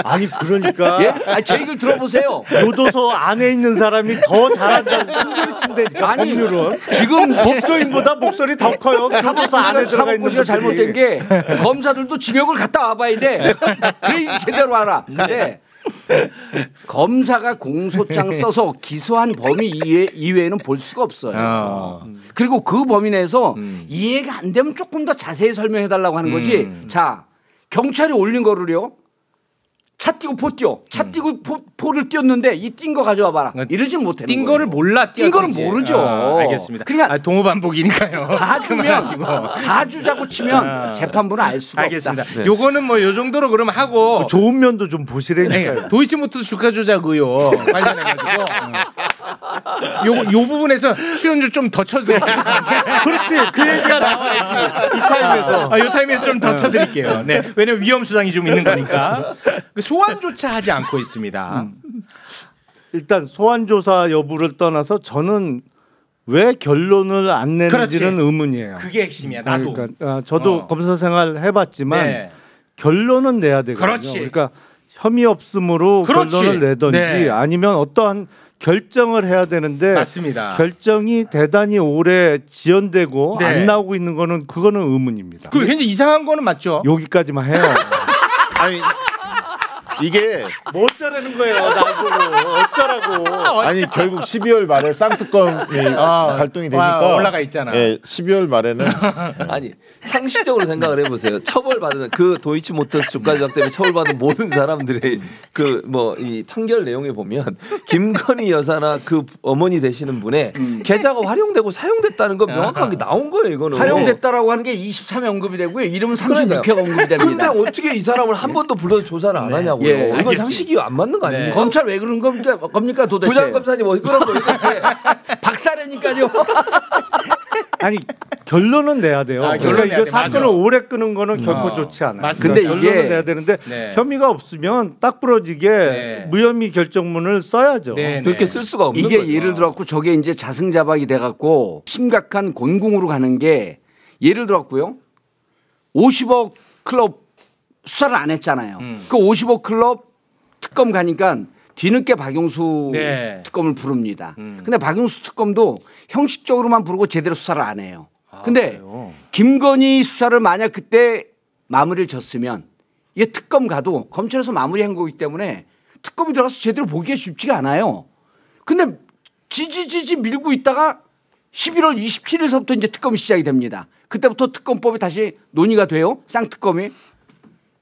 Speaker 2: 아니 그러니까.
Speaker 3: 예? 아니, 제 얘기를 들어보세요.
Speaker 2: 교도소 안에 있는 사람이 더 잘한다고 큰소리 친다니까.
Speaker 3: 아니
Speaker 2: 법률은.
Speaker 3: 지금
Speaker 2: 법조인보다 목소리 더 커요. 교도소 안에 들어가 있는
Speaker 3: 사법고시가 잘못된 게 검사들도 징역을 갔다 와봐야 돼. 그래 제대로 알아. 근데 검사가 공소장 써서 기소한 범위 이외에는 볼 수가 없어요. 그리고 그 범위 내에서 이해가 안 되면 조금 더 자세히 설명해 달라고 하는 거지. 자, 경찰이 올린 거를요. 차 띄고 포 뛰어. 차 띄고 포를 띄었는데 이 띈 거 가져와 봐라. 이러지 못해.
Speaker 1: 띈 거를 몰라.
Speaker 3: 띈 거를 모르죠.
Speaker 1: 알겠습니다.
Speaker 3: 그러니까
Speaker 1: 동호반복이니까요.
Speaker 3: 다 주면 다 주자고 치면 재판부는 알 수가
Speaker 1: 알겠습니다.
Speaker 3: 없다.
Speaker 1: 네. 요거는 뭐 요 정도로 그럼 하고
Speaker 2: 좋은 면도 좀 보시라니까요.
Speaker 1: 도이치모터 주가 조작 의혹 관련해가지고 요 부분에서 출연료 좀 더 쳐드릴게요.
Speaker 2: 그렇지. 그 얘기가 나와야지. 이 타임에서.
Speaker 1: 요 타임에서 좀 더 쳐드릴게요. 네. 왜냐면 위험 수당이 좀 있는 거니까. 소환조차 하지 않고 있습니다.
Speaker 2: 일단 소환 조사 여부를 떠나서 저는 왜 결론을 안 내는지는 의문이에요.
Speaker 1: 그게 핵심이야. 나도.
Speaker 2: 그러니까 저도 검사 생활 해봤지만 결론은 내야 되거든요.
Speaker 1: 그렇지.
Speaker 2: 그러니까 혐의 없음으로 결론을 내든지 아니면 어떠한 결정을 해야 되는데
Speaker 1: 맞습니다.
Speaker 2: 결정이 대단히 오래 지연되고 안 나오고 있는 거는 그거는 의문입니다.
Speaker 1: 그 굉장히 이상한 거는 맞죠?
Speaker 2: 여기까지만 해요.
Speaker 4: 아니 이게
Speaker 2: 뭐 어쩌라는 거예요, 나도 어쩌라고.
Speaker 4: 아니 결국 12월 말에 쌍특검이 발동이 되니까
Speaker 1: 올라가 있잖아.
Speaker 4: 예, 12월 말에는
Speaker 5: 아니 상식적으로 생각을 해보세요. 처벌받은 그 도이치모터스 주가 조작 때문에 처벌받은 모든 사람들의 그 뭐 이 판결 내용에 보면 김건희 여사나 그 어머니 되시는 분의 계좌가 활용되고 사용됐다는 건 명확하게 나온 거예요. 이거는
Speaker 3: 활용됐다라고 하는 게 23회 언급이 되고요. 이름은 36회 언급이 됩니다.
Speaker 5: 근데 어떻게 이 사람을 한 번도 불러서 조사를 안 하냐고요. 이건 상식이 안 맞는 거 아닙니까?
Speaker 3: 검찰 왜 그런 겁니까 도대체?
Speaker 5: 부장검사님 왜 그런 거 도대체?
Speaker 3: 박사라니까요.
Speaker 2: 아니 결론은 내야 돼요. 그러니까 이거 사건을 오래 끄는 거는 결코 좋지 않아요.
Speaker 1: 맞습니다.
Speaker 2: 근데 결론을 내야 되는데 혐의가 없으면 딱 부러지게 무혐의 결정문을 써야죠.
Speaker 5: 그렇게 쓸 수가 없는
Speaker 3: 이게
Speaker 5: 거죠.
Speaker 3: 예를 들어갖고 저게 이제 자승자박이 돼갖고 심각한 곤궁으로 가는 게 예를 들어갖고요. 50억 클럽 수사를 안 했잖아요. 그 50억 클럽 특검 가니까 뒤늦게 박영수
Speaker 1: 네.
Speaker 3: 특검을 부릅니다. 근데 박영수 특검도 형식적으로만 부르고 제대로 수사를 안 해요. 근데
Speaker 1: 그래요?
Speaker 3: 김건희 수사를 만약 그때 마무리를 졌으면 이게 특검 가도 검찰에서 마무리한 거기 때문에 특검이 들어가서 제대로 보기가 쉽지가 않아요. 근데 지지지지 밀고 있다가 11월 27일서부터 이제 특검이 시작이 됩니다. 그때부터 특검법이 다시 논의가 돼요. 쌍특검이.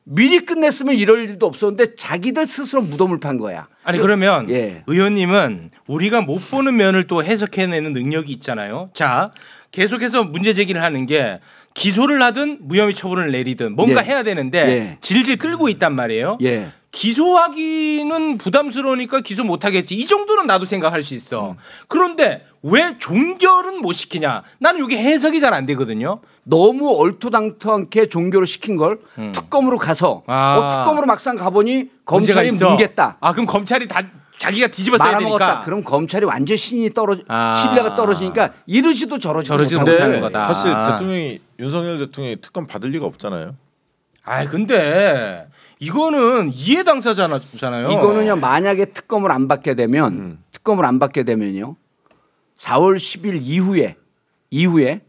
Speaker 3: 미리 끝냈으면 이럴 일도 없었는데 자기들 스스로 무덤을 판 거야.
Speaker 1: 아니 그러면
Speaker 3: 예.
Speaker 1: 의원님은 우리가 못 보는 면을 또 해석해내는 능력이 있잖아요. 자, 계속해서 문제 제기를 하는 게 기소를 하든 무혐의 처분을 내리든 뭔가
Speaker 3: 예.
Speaker 1: 해야 되는데
Speaker 3: 예.
Speaker 1: 질질 끌고 있단 말이에요.
Speaker 3: 예.
Speaker 1: 기소하기는 부담스러우니까 기소 못하겠지. 이 정도는 나도 생각할 수 있어. 그런데 왜 종결은 못 시키냐? 나는 이게 해석이 잘 안 되거든요.
Speaker 3: 너무 얼토당토않게 종교를 시킨 걸 특검으로 가서 특검으로 막상 가보니 검찰이 뭉갰다.
Speaker 1: 아 그럼 검찰이 다 자기가 뒤집어 써야 되니까.
Speaker 3: 말아먹었다. 그럼 검찰이 완전 신뢰가 떨어지니까 이러지도 저러지도
Speaker 1: 못하는 거다.
Speaker 4: 사실 대통령이 윤석열 대통령이 특검 받을 리가 없잖아요.
Speaker 1: 아 근데 이거는 이해 당사자잖아요.
Speaker 3: 이거는요 만약에 특검을 안 받게 되면요 4월 10일 이후에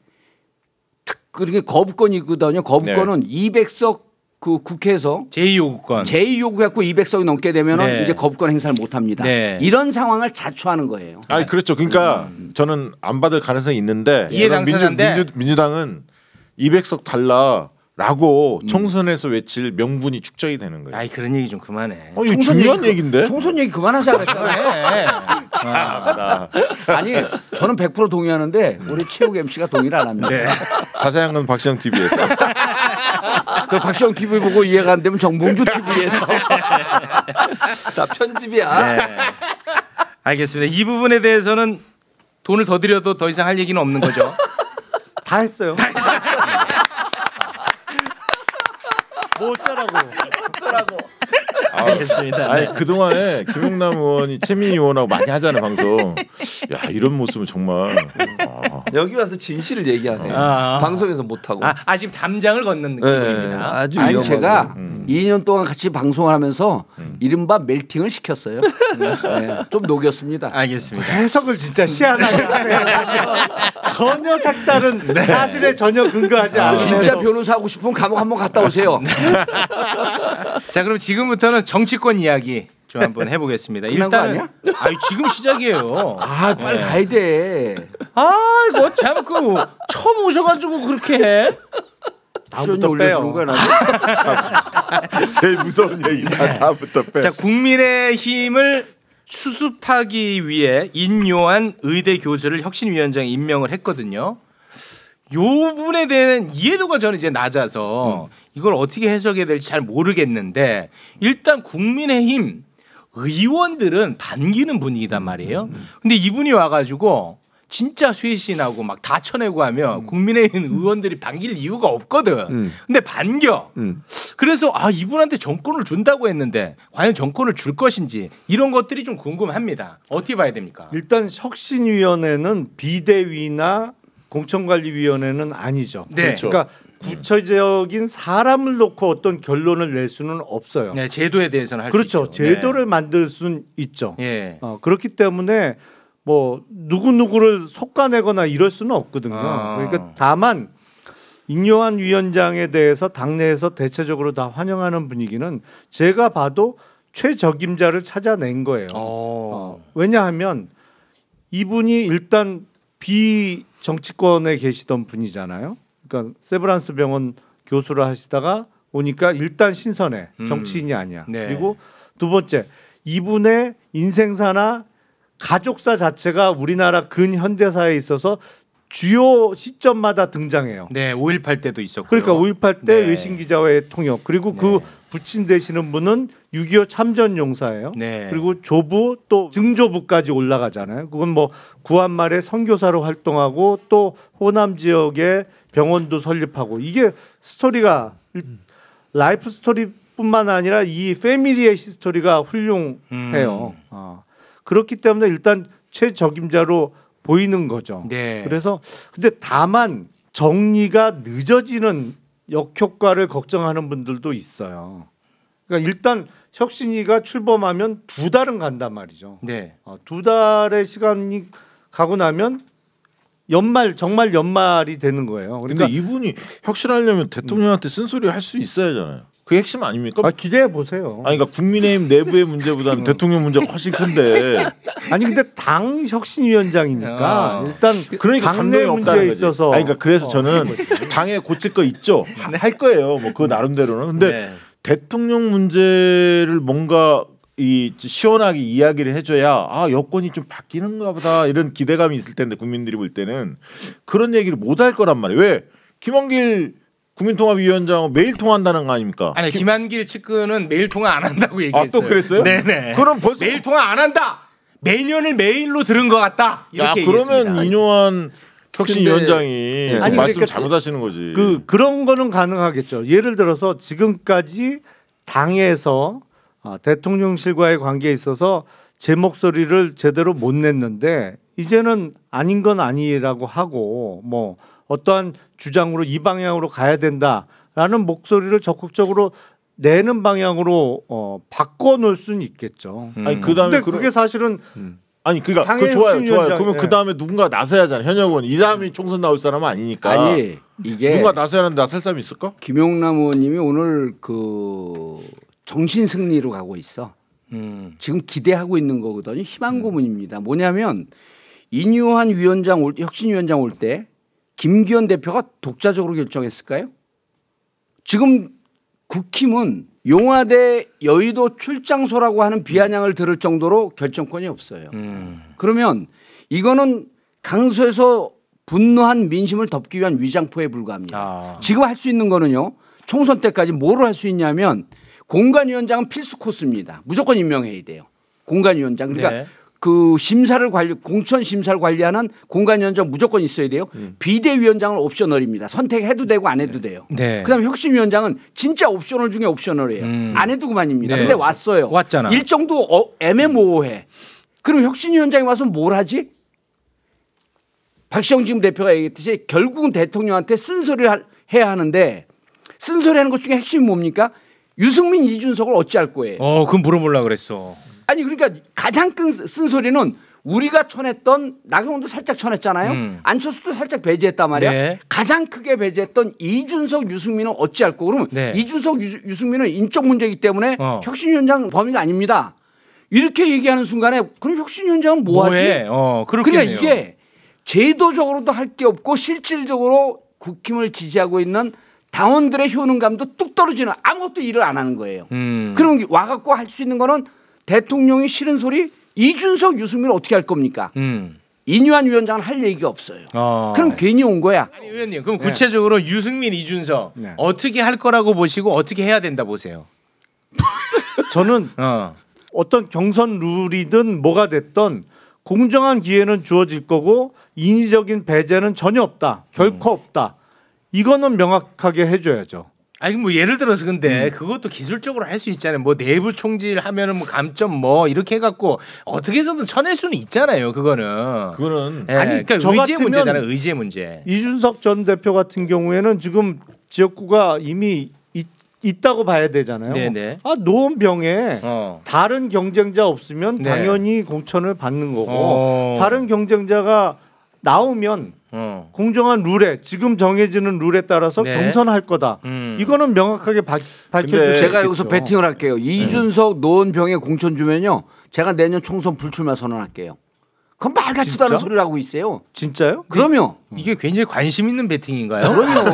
Speaker 3: 그렇게 거부권이거든요. 거부권은 200석 그 국회에서 제2요구해갖고 200석이 넘게 되면은 이제 거부권 행사를 못합니다. 이런 상황을 자초하는 거예요.
Speaker 4: 아니 그렇죠. 그러니까 저는 안 받을 가능성이 있는데
Speaker 1: 이해 당사자인데
Speaker 4: 민주당은 200석 달라라고 총선에서 외칠 명분이 축적이 되는 거예요.
Speaker 1: 아이 그런 얘기 좀 그만해.
Speaker 4: 이거 중요한 얘기인데.
Speaker 3: 총선 얘기 그만하자 그랬잖아요. 아니 저는 100% 동의하는데 우리 최욱 MC가 동의를 안 합니다.
Speaker 1: 네.
Speaker 4: 자세한 건 박시영 TV에서.
Speaker 3: 그 박시영 TV 보고 이해가 안 되면 정봉주 TV에서.
Speaker 5: 다 편집이야.
Speaker 1: 네. 알겠습니다. 이 부분에 대해서는 돈을 더 드려도 더 이상 할 얘기는 없는 거죠.
Speaker 2: 다 했어요. 뭐 어쩌라고.
Speaker 1: 알겠습니다.
Speaker 4: 아니 그동안에 김용남 의원이 최민희 의원하고 많이 하잖아요 방송. 야 이런 모습은 정말.
Speaker 5: 여기 와서 진실을 얘기하네. 방송에서 못 하고.
Speaker 1: 지금 담장을 걷는 느낌입니다.
Speaker 5: 네, 아주
Speaker 3: 아니 제가 2년 동안 같이 방송을 하면서 이른바 멜팅을 시켰어요. 네, 좀 녹였습니다.
Speaker 1: 알겠습니다.
Speaker 2: 해석을 진짜 희한하게 하네요. 전혀 색다른 사실에 전혀 근거하지 않은.
Speaker 3: 진짜 변호사 하고 싶으면 감옥 한번 갔다 오세요.
Speaker 1: 자 그럼 지금부터는 정치권 이야기 좀 한번 해보겠습니다. 일단은 지금 시작이에요.
Speaker 3: 빨리 가야 돼.
Speaker 1: 이거 참 처음 오셔가지고 그렇게 해.
Speaker 2: 다음부터 빼요.
Speaker 4: 제일 무서운 얘기다. 다음부터 빼.
Speaker 1: 자 국민의힘을 수습하기 위해 인요한 의대 교수를 혁신위원장에 임명을 했거든요. 요 부분에 대한 이해도가 저는 이제 낮아서 이걸 어떻게 해석해야 될지 잘 모르겠는데 일단 국민의힘 의원들은 반기는 분위기단 말이에요. 근데 이분이 와가지고 진짜 쇄신하고 막 다 쳐내고 하면 국민의힘 의원들이 반길 이유가 없거든. 근데 반겨. 그래서 이분한테 정권을 준다고 했는데 과연 정권을 줄 것인지 이런 것들이 좀 궁금합니다. 어떻게 봐야 됩니까?
Speaker 2: 일단 혁신위원회는 비대위나 공천관리위원회는 아니죠.
Speaker 1: 네.
Speaker 2: 그렇죠. 그러니까 구체적인 사람을 놓고 어떤 결론을 낼 수는 없어요.
Speaker 1: 네, 제도에 대해서는 할 수
Speaker 2: 그렇죠.
Speaker 1: 있죠.
Speaker 2: 제도를 만들 수는 있죠.
Speaker 1: 예.
Speaker 2: 그렇기 때문에 뭐 누구를 속아내거나 이럴 수는 없거든요. 그러니까 다만 인요한 위원장에 대해서 당내에서 대체적으로 다 환영하는 분위기는 제가 봐도 최적임자를 찾아낸 거예요. 왜냐하면 이분이 일단 비정치권에 계시던 분이잖아요. 그러니까 세브란스 병원 교수를 하시다가 오니까 일단 신선해. 정치인이 아니야.
Speaker 1: 네.
Speaker 2: 그리고 두 번째 이분의 인생사나 가족사 자체가 우리나라 근현대사에 있어서 주요 시점마다 등장해요.
Speaker 1: 네, 5.18 때도 있었고.
Speaker 2: 그러니까 5.18 때 의신 기자와의 통역 그리고 그 부친 되시는 분은 6.25 참전 용사예요. 그리고 조부 또 증조부까지 올라가잖아요. 그건 뭐 구한말에 선교사로 활동하고 또 호남 지역에 병원도 설립하고 이게 스토리가 라이프 스토리뿐만 아니라 이 패밀리의 히스토리가 훌륭해요. 그렇기 때문에 일단 최적임자로 보이는 거죠. 그래서 근데 다만 정리가 늦어지는 역효과를 걱정하는 분들도 있어요. 그러니까 일단 혁신위가 출범하면 2달은 간단 말이죠.
Speaker 1: 네.
Speaker 2: 2달의 시간이 가고 나면 정말 연말이 되는 거예요.
Speaker 4: 그러니까 이분이 혁신하려면 대통령한테 쓴소리 할 수 있어야잖아요. 그게 핵심 아닙니까?
Speaker 2: 기대해 보세요.
Speaker 4: 아니 그러니까 국민의힘 내부의 문제보다는 대통령 문제가 훨씬 큰데.
Speaker 2: 아니 근데 당 혁신위원장이니까 일단
Speaker 4: 그러니까
Speaker 2: 당내 문제에 있어서.
Speaker 4: 아니 그러니까 그래서 저는 당에 고칠 거 있죠. 할 거예요. 뭐 그 나름대로는. 근데 대통령 문제를 뭔가 시원하게 이야기를 해줘야 여건이 좀 바뀌는가 보다 이런 기대감이 있을 텐데 국민들이 볼 때는 그런 얘기를 못 할 거란 말이에요. 왜? 김한길 국민통합위원장은 매일 통화한다는 거 아닙니까?
Speaker 1: 아니 김한길 측근은 매일 통화 안 한다고 얘기했어요.
Speaker 4: 또 그랬어요?
Speaker 1: 네네.
Speaker 4: 그럼 벌써
Speaker 1: 매일 통화 안 한다. 매년을 매일로 들은 것 같다. 이렇게
Speaker 4: 그러면
Speaker 1: 얘기했습니다.
Speaker 4: 인요한 혁신위원장이
Speaker 2: 아니,
Speaker 4: 말씀
Speaker 2: 그러니까
Speaker 4: 잘못하시는 거지.
Speaker 2: 그런 거는 가능하겠죠. 예를 들어서 지금까지 당에서 대통령실과의 관계에 있어서 제 목소리를 제대로 못 냈는데 이제는 아닌 건 아니라고 하고 뭐 어떠한 주장으로 이 방향으로 가야 된다라는 목소리를 적극적으로 내는 방향으로 바꿔놓을 수는 있겠죠.
Speaker 4: 아니 그다음에
Speaker 2: 그게 사실은
Speaker 4: 아니 그러니까 그 좋아요. 그러면 그 다음에 누군가 나서야 하잖아. 현역 의원 이 다음에 총선 나올 사람은 아니니까.
Speaker 3: 아니 이게
Speaker 4: 누가 나서야 하는데 나설 사람이 있을까?
Speaker 3: 김용남 의원님이 오늘 정신 승리로 가고 있어. 지금 기대하고 있는 거거든요. 희망 고문입니다. 뭐냐면 인요한 혁신위원장 올 때 김기현 대표가 독자적으로 결정했을까요? 지금 국힘은 용화대 여의도 출장소라고 하는 비아냥을 들을 정도로 결정권이 없어요. 그러면 이거는 강서에서 분노한 민심을 덮기 위한 위장포에 불과합니다. 지금 할 수 있는 거는요. 총선 때까지 뭐를 할 수 있냐면 공관위원장은 필수 코스입니다. 무조건 임명해야 돼요. 공관위원장. 그러니까 공천 심사를 관리하는 공관위원장 무조건 있어야 돼요. 비대위원장은 옵셔널입니다. 선택해도 되고 안 해도 돼요. 그다음에 혁신위원장은 진짜 옵셔널 중에 옵셔널이에요. 안 해도 그만입니다. 근데 왔어요.
Speaker 1: 왔잖아.
Speaker 3: 일정도 애매모호해. 그럼 혁신위원장이 와서 뭘 하지? 박시영 지금 대표가 얘기했듯이 결국은 대통령한테 쓴소리를 해야 하는데 쓴소리하는 것 중에 핵심이 뭡니까? 유승민, 이준석을 어찌할 거예요?
Speaker 1: 그건 물어보려고 그랬어.
Speaker 3: 아니 그러니까 가장 큰 쓴소리는 우리가 쳐냈던 나경원도 살짝 쳐냈잖아요. 안철수도 살짝 배제했단 말이야. 가장 크게 배제했던 이준석, 유승민은 어찌할 거? 그러면 이준석, 유승민은 인적 문제이기 때문에 혁신위원장 범위가 아닙니다. 이렇게 얘기하는 순간에 그럼 혁신위원장은 뭐하지? 그러니까 이게 제도적으로도 할 게 없고 실질적으로 국힘을 지지하고 있는 당원들의 효능감도 뚝 떨어지는 아무것도 일을 안 하는 거예요. 그럼 와갖고 할 수 있는 거는 대통령이 싫은 소리 이준석, 유승민을 어떻게 할 겁니까? 인유한 위원장은 할 얘기가 없어요. 그럼 괜히 온 거야.
Speaker 1: 아니 의원님 그럼 구체적으로 유승민, 이준석 어떻게 할 거라고 보시고 어떻게 해야 된다 보세요?
Speaker 2: 저는 어떤 경선 룰이든 뭐가 됐든 공정한 기회는 주어질 거고 인위적인 배제는 전혀 없다. 결코 없다. 이거는 명확하게 해줘야죠.
Speaker 1: 아니 뭐 예를 들어서 근데 그것도 기술적으로 할 수 있잖아요. 뭐 내부 총질 하면은 뭐 감점 뭐 이렇게 해갖고 어떻게 해서든 쳐낼 수는 있잖아요. 그거는 아니 그러니까 의지의 문제잖아요. 의지의 문제.
Speaker 2: 이준석 전 대표 같은 경우에는 지금 지역구가 이미 있다고 봐야 되잖아요.
Speaker 1: 네네.
Speaker 2: 노원병에 다른 경쟁자 없으면 당연히 공천을 받는 거고 다른 경쟁자가 나오면 공정한 룰에 지금 정해지는 룰에 따라서 경선할 거다. 이거는 명확하게 밝혀주세요.
Speaker 3: 제가 여기서 배팅을 할게요. 이준석 노원병에 공천 주면요. 제가 내년 총선 불출마 선언할게요. 그건 말 같지도 않은 소리를 하고 있어요.
Speaker 2: 진짜요?
Speaker 3: 그러면
Speaker 1: 이게 굉장히 관심 있는 배팅인가요?
Speaker 3: 그럼요.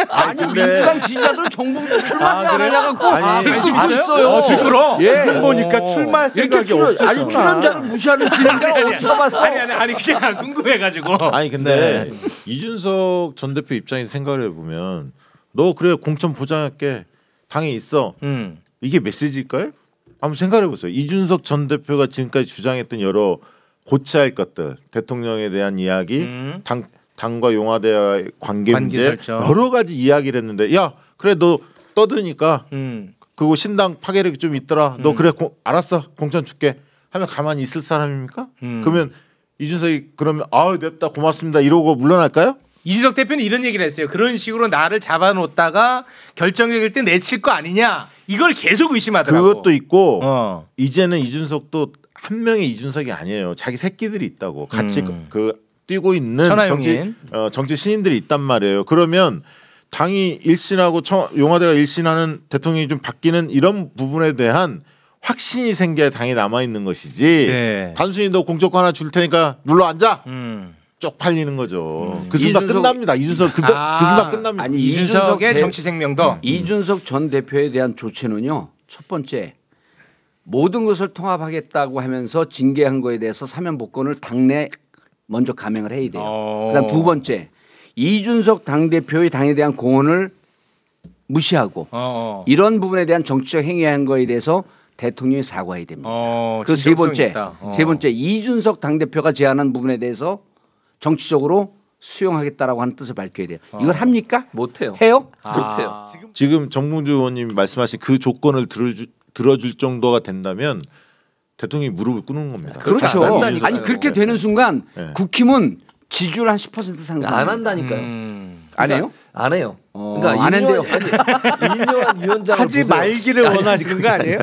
Speaker 3: 아니 민주당 지지자들 정봉주 출마 안 하냐고 관심 있어요.
Speaker 1: 시끄러.
Speaker 2: 지금 보니까 출마할 생각이 없으시구나.
Speaker 3: 아니 출연자를 무시하는 진행자를 어디서 봤어?
Speaker 1: 아니 그냥 궁금해가지고.
Speaker 4: 아니 근데 이준석 전 대표 입장에서 생각을 해보면 너 그래 공천 보장할게 당에 있어. 이게 메시지일까요? 한번 생각해 보세요. 이준석 전 대표가 지금까지 주장했던 여러 고쳐야 할 것들, 대통령에 대한 이야기, 당과 용화대와의 관계 문제 여러 가지 이야기를 했는데 야 그래 너 떠드니까 그거 신당 파괴력이 좀 있더라. 너 그래 알았어 공천 줄게 하면 가만히 있을 사람입니까? 그러면 이준석이 그러면 냅다 고맙습니다 이러고 물러날까요?
Speaker 1: 이준석 대표는 이런 얘기를 했어요. 그런 식으로 나를 잡아놓다가 결정적일 때 내칠 거 아니냐. 이걸 계속 의심하더라고.
Speaker 4: 그것도 있고 이제는 이준석도 한 명의 이준석이 아니에요. 자기 새끼들이 있다고 같이 뛰고 있는 정치 신인들이 있단 말이에요. 그러면 당이 일신하고 용화대가 일신하는 대통령이 좀 바뀌는 이런 부분에 대한 확신이 생겨야 당이 남아 있는 것이지. 네. 단순히 너 공적 하나 줄 테니까 눌러 앉아. 쪽팔리는 거죠. 그 순간 끝납니다. 이준석 그 순간 끝납니다.
Speaker 1: 아니 이준석의 정치 생명도
Speaker 3: 이준석 전 대표에 대한 조치는요. 첫 번째 모든 것을 통합하겠다고 하면서 징계한 거에 대해서 사면 복권을 당내 먼저 감행을 해야 돼요. 그다음 두 번째 이준석 당대표의 당에 대한 공헌을 무시하고 이런 부분에 대한 정치적 행위한 거에 대해서 대통령이 사과해야 됩니다. 그 세 번째 이준석 당대표가 제안한 부분에 대해서 정치적으로 수용하겠다라고 하는 뜻을 밝혀야 돼요. 이걸 합니까?
Speaker 5: 못해요.
Speaker 3: 해요?
Speaker 5: 못해요.
Speaker 4: 지금 정봉주 의원님 말씀하신 그 조건을 들어줄 정도가 된다면 대통령이 무릎을 꿇는 겁니다.
Speaker 3: 그렇죠. 아니 그렇게 되는 순간 국힘은 지지율 한 10% 상승
Speaker 5: 안 한다니까요.
Speaker 3: 안 해요?
Speaker 5: 안 해요. 그러니까
Speaker 3: 안 한대요.
Speaker 5: 이명환 위원장을
Speaker 2: 하지
Speaker 5: 보세요.
Speaker 2: 말기를 원하시는 거 아니에요?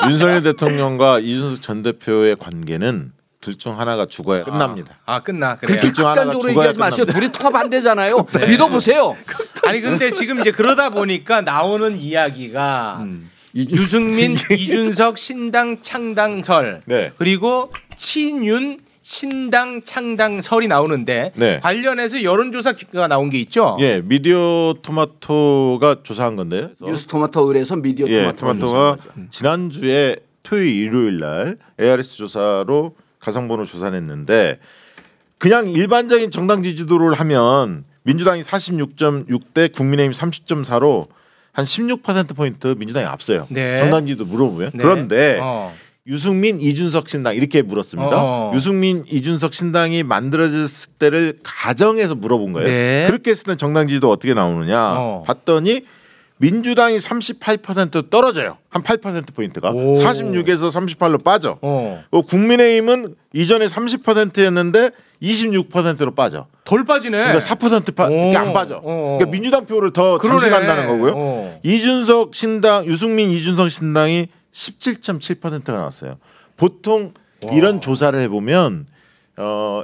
Speaker 4: 윤석열 대통령과 이준석 전 대표의 관계는 둘 중 하나가 죽어야 끝납니다.
Speaker 1: 끝나.
Speaker 3: 그렇게 극단적으로 얘기하지 마세요. 둘이 통합 안 되잖아요. 네. 믿어보세요.
Speaker 1: 아니 근데 지금 이제 그러다 보니까 나오는 이야기가 유승민, 이준석 신당 창당설 그리고 친윤 신당 창당설이 나오는데 관련해서 여론조사가 나온 게 있죠.
Speaker 4: 예, 미디어 토마토가 조사한 건데요.
Speaker 3: 뉴스토마토 의뢰에서 미디어
Speaker 4: 토마토가 지난주에 토요일 일요일 날 ARS 조사로 가상번호 조사를 했는데 그냥 일반적인 정당 지지도를 하면 민주당이 46.6대 국민의힘 30.4로 한 16%포인트 민주당이 앞서요. 정당 지지도 물어보면. 그런데 유승민, 이준석 신당 이렇게 물었습니다. 유승민, 이준석 신당이 만들어졌을 때를 가정해서 물어본 거예요. 그렇게 했을 때 정당 지지도 어떻게 나오느냐 봤더니 민주당이 38% 떨어져요. 한 8%포인트가 46에서 38로 빠져. 국민의힘은 이전에 30%였는데 26%로 빠져.
Speaker 1: 덜 빠지네.
Speaker 4: 그러니까 4%밖에 안 빠져. 그러니까 민주당 표를 더 장식한다는 거고요. 이준석 신당, 유승민, 이준석 신당이 17.7%가 나왔어요. 보통 이런 조사를 해보면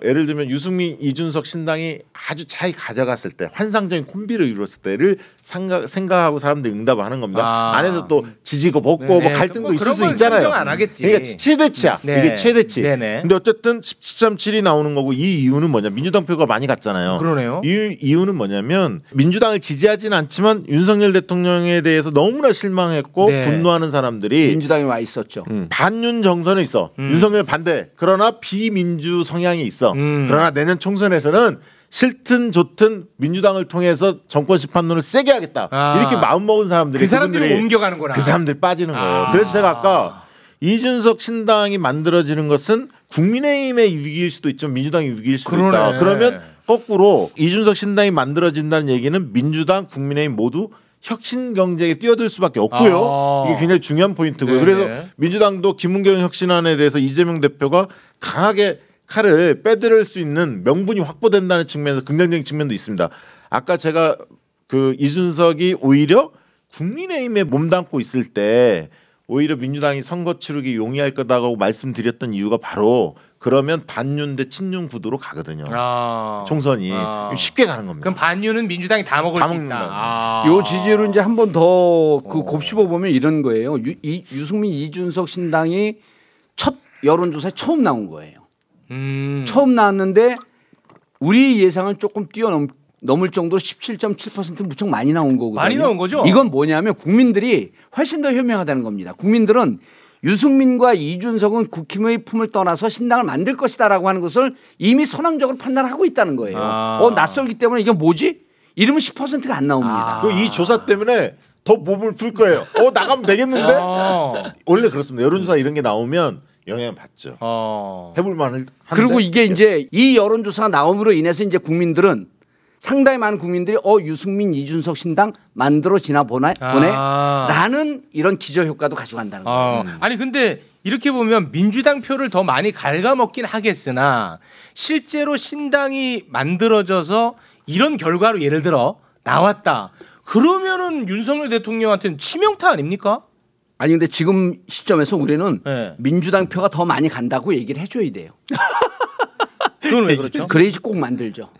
Speaker 4: 예를 들면 유승민, 이준석 신당이 아주 잘 가져갔을 때 환상적인 콤비를 이뤘을 때를 생각하고 사람들이 응답을 하는 겁니다. 안에서 또 지지고 볶고 뭐 갈등도 있을 수 있잖아요.
Speaker 1: 안 하겠지.
Speaker 4: 그러니까 최대치야. 이게 최대치. 근데 어쨌든 17.7이 나오는 거고 이 이유는 뭐냐? 민주당 표가 많이 갔잖아요.
Speaker 1: 그러네요.
Speaker 4: 이 이유는 뭐냐면 민주당을 지지하지는 않지만 윤석열 대통령에 대해서 너무나 실망했고 분노하는 사람들이
Speaker 3: 민주당에 와 있었죠.
Speaker 4: 반윤 정선에 있어. 윤석열 반대. 그러나 비민주 성향이 있어. 그러나 내년 총선에서는 싫든 좋든 민주당을 통해서 정권 심판론을 세게 하겠다. 이렇게 마음먹은 사람들이
Speaker 1: 그 사람들이 옮겨가는구나.
Speaker 4: 그 사람들 빠지는 거예요. 그래서 제가 아까 이준석 신당이 만들어지는 것은 국민의힘의 위기일 수도 있지만 민주당의 위기일 수도 있다. 그러면 거꾸로 이준석 신당이 만들어진다는 얘기는 민주당, 국민의힘 모두 혁신 경쟁에 뛰어들 수밖에 없고요. 이게 굉장히 중요한 포인트고요. 그래서 민주당도 김은경 혁신안에 대해서 이재명 대표가 강하게 칼을 빼들을 수 있는 명분이 확보된다는 측면에서 긍정적인 측면도 있습니다. 아까 제가 그 이준석이 오히려 국민의힘에 몸담고 있을 때 오히려 민주당이 선거 치르기 용이할 거다고 말씀드렸던 이유가 바로 그러면 반윤 대 친윤 구도로 가거든요. 총선이 쉽게 가는 겁니다.
Speaker 1: 그럼 반윤은 민주당이 다 먹을 수 있다.
Speaker 3: 요 지지율은 이제 한 번 더 그 곱씹어 보면 이런 거예요. 유승민, 이준석 신당이 첫 여론조사에 처음 나온 거예요. 처음 나왔는데 우리 예상을 조금 뛰어넘을 정도로 17.7% 무척 많이 나온 거거든요.
Speaker 1: 많이 나온 거죠?
Speaker 3: 이건 뭐냐면 국민들이 훨씬 더 현명하다는 겁니다. 국민들은 유승민과 이준석은 국힘의 품을 떠나서 신당을 만들 것이다라고 하는 것을 이미 선언적으로 판단하고 있다는 거예요. 낯설기 때문에 이게 뭐지? 이러면 10%가 안 나옵니다.
Speaker 4: 이 조사 때문에 더 몸을 풀 거예요. 나가면 되겠는데? 원래 그렇습니다. 여론조사 이런 게 나오면 영향을 받죠. 해볼만 한데.
Speaker 3: 그리고 이게 이제 이 여론조사가 나옴으로 인해서 이제 국민들은 상당히 많은 국민들이 유승민, 이준석 신당 만들어지나 보네 라는 이런 기저 효과도 가져간다는 거예요.
Speaker 1: 아니 근데 이렇게 보면 민주당 표를 더 많이 갉아먹긴 하겠으나 실제로 신당이 만들어져서 이런 결과로 예를 들어 나왔다. 그러면은 윤석열 대통령한테는 치명타 아닙니까?
Speaker 3: 아니 근데 지금 시점에서 우리는 민주당 표가 더 많이 간다고 얘기를 해줘야 돼요.
Speaker 1: 그건 왜 그렇죠?
Speaker 3: 그래야지 꼭 만들죠.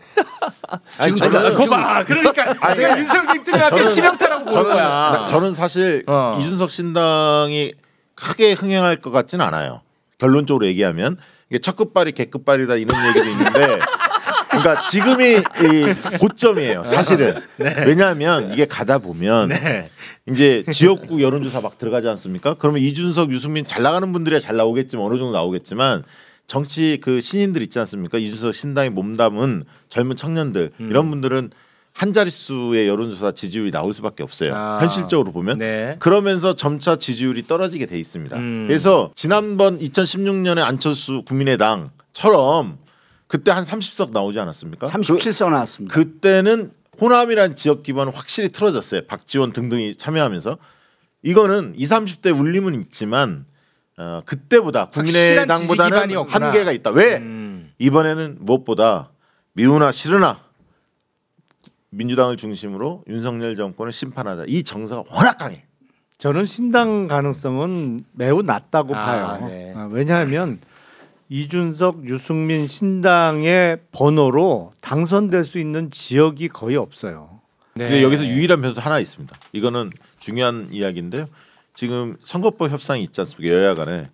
Speaker 4: 아니,
Speaker 1: 그러니까 내가 윤석열 대통령한테 치명타라고 보는 거야.
Speaker 4: 저는 사실 이준석 신당이 크게 흥행할 것 같지는 않아요. 결론적으로 얘기하면 이게 첫 끝발이 개 끝발이다 이런 얘기도 있는데, 그러니까 지금이 이 고점이에요. 사실은. 왜냐하면 이게 가다 보면 이제 지역구 여론조사 막 들어가지 않습니까? 그러면 이준석, 유승민 잘 나가는 분들이야 잘 나오겠지만 어느 정도 나오겠지만 정치 그 신인들 있지 않습니까? 이준석 신당에 몸담은 젊은 청년들 이런 분들은 한 자릿수의 여론조사 지지율이 나올 수밖에 없어요. 현실적으로 보면. 그러면서 점차 지지율이 떨어지게 돼 있습니다. 그래서 지난번 2016년에 안철수 국민의당처럼 그때 한 30석 나오지 않았습니까?
Speaker 3: 37석 나왔습니다.
Speaker 4: 그때는 호남이란 지역 기반은 확실히 틀어졌어요. 박지원 등등이 참여하면서. 이거는 20, 30대 울림은 있지만 그때보다 국민의당보다는 한계가 있다. 왜? 이번에는 무엇보다 미우나 싫으나 민주당을 중심으로 윤석열 정권을 심판하자. 이 정서가 워낙 강해.
Speaker 2: 저는 신당 가능성은 매우 낮다고 봐요. 왜냐하면 이준석, 유승민 신당의 번호로 당선될 수 있는 지역이 거의 없어요.
Speaker 4: 근데 여기서 유일한 변수 하나 있습니다. 이거는 중요한 이야기인데요. 지금 선거법 협상이 있지 않습니까? 여야 간에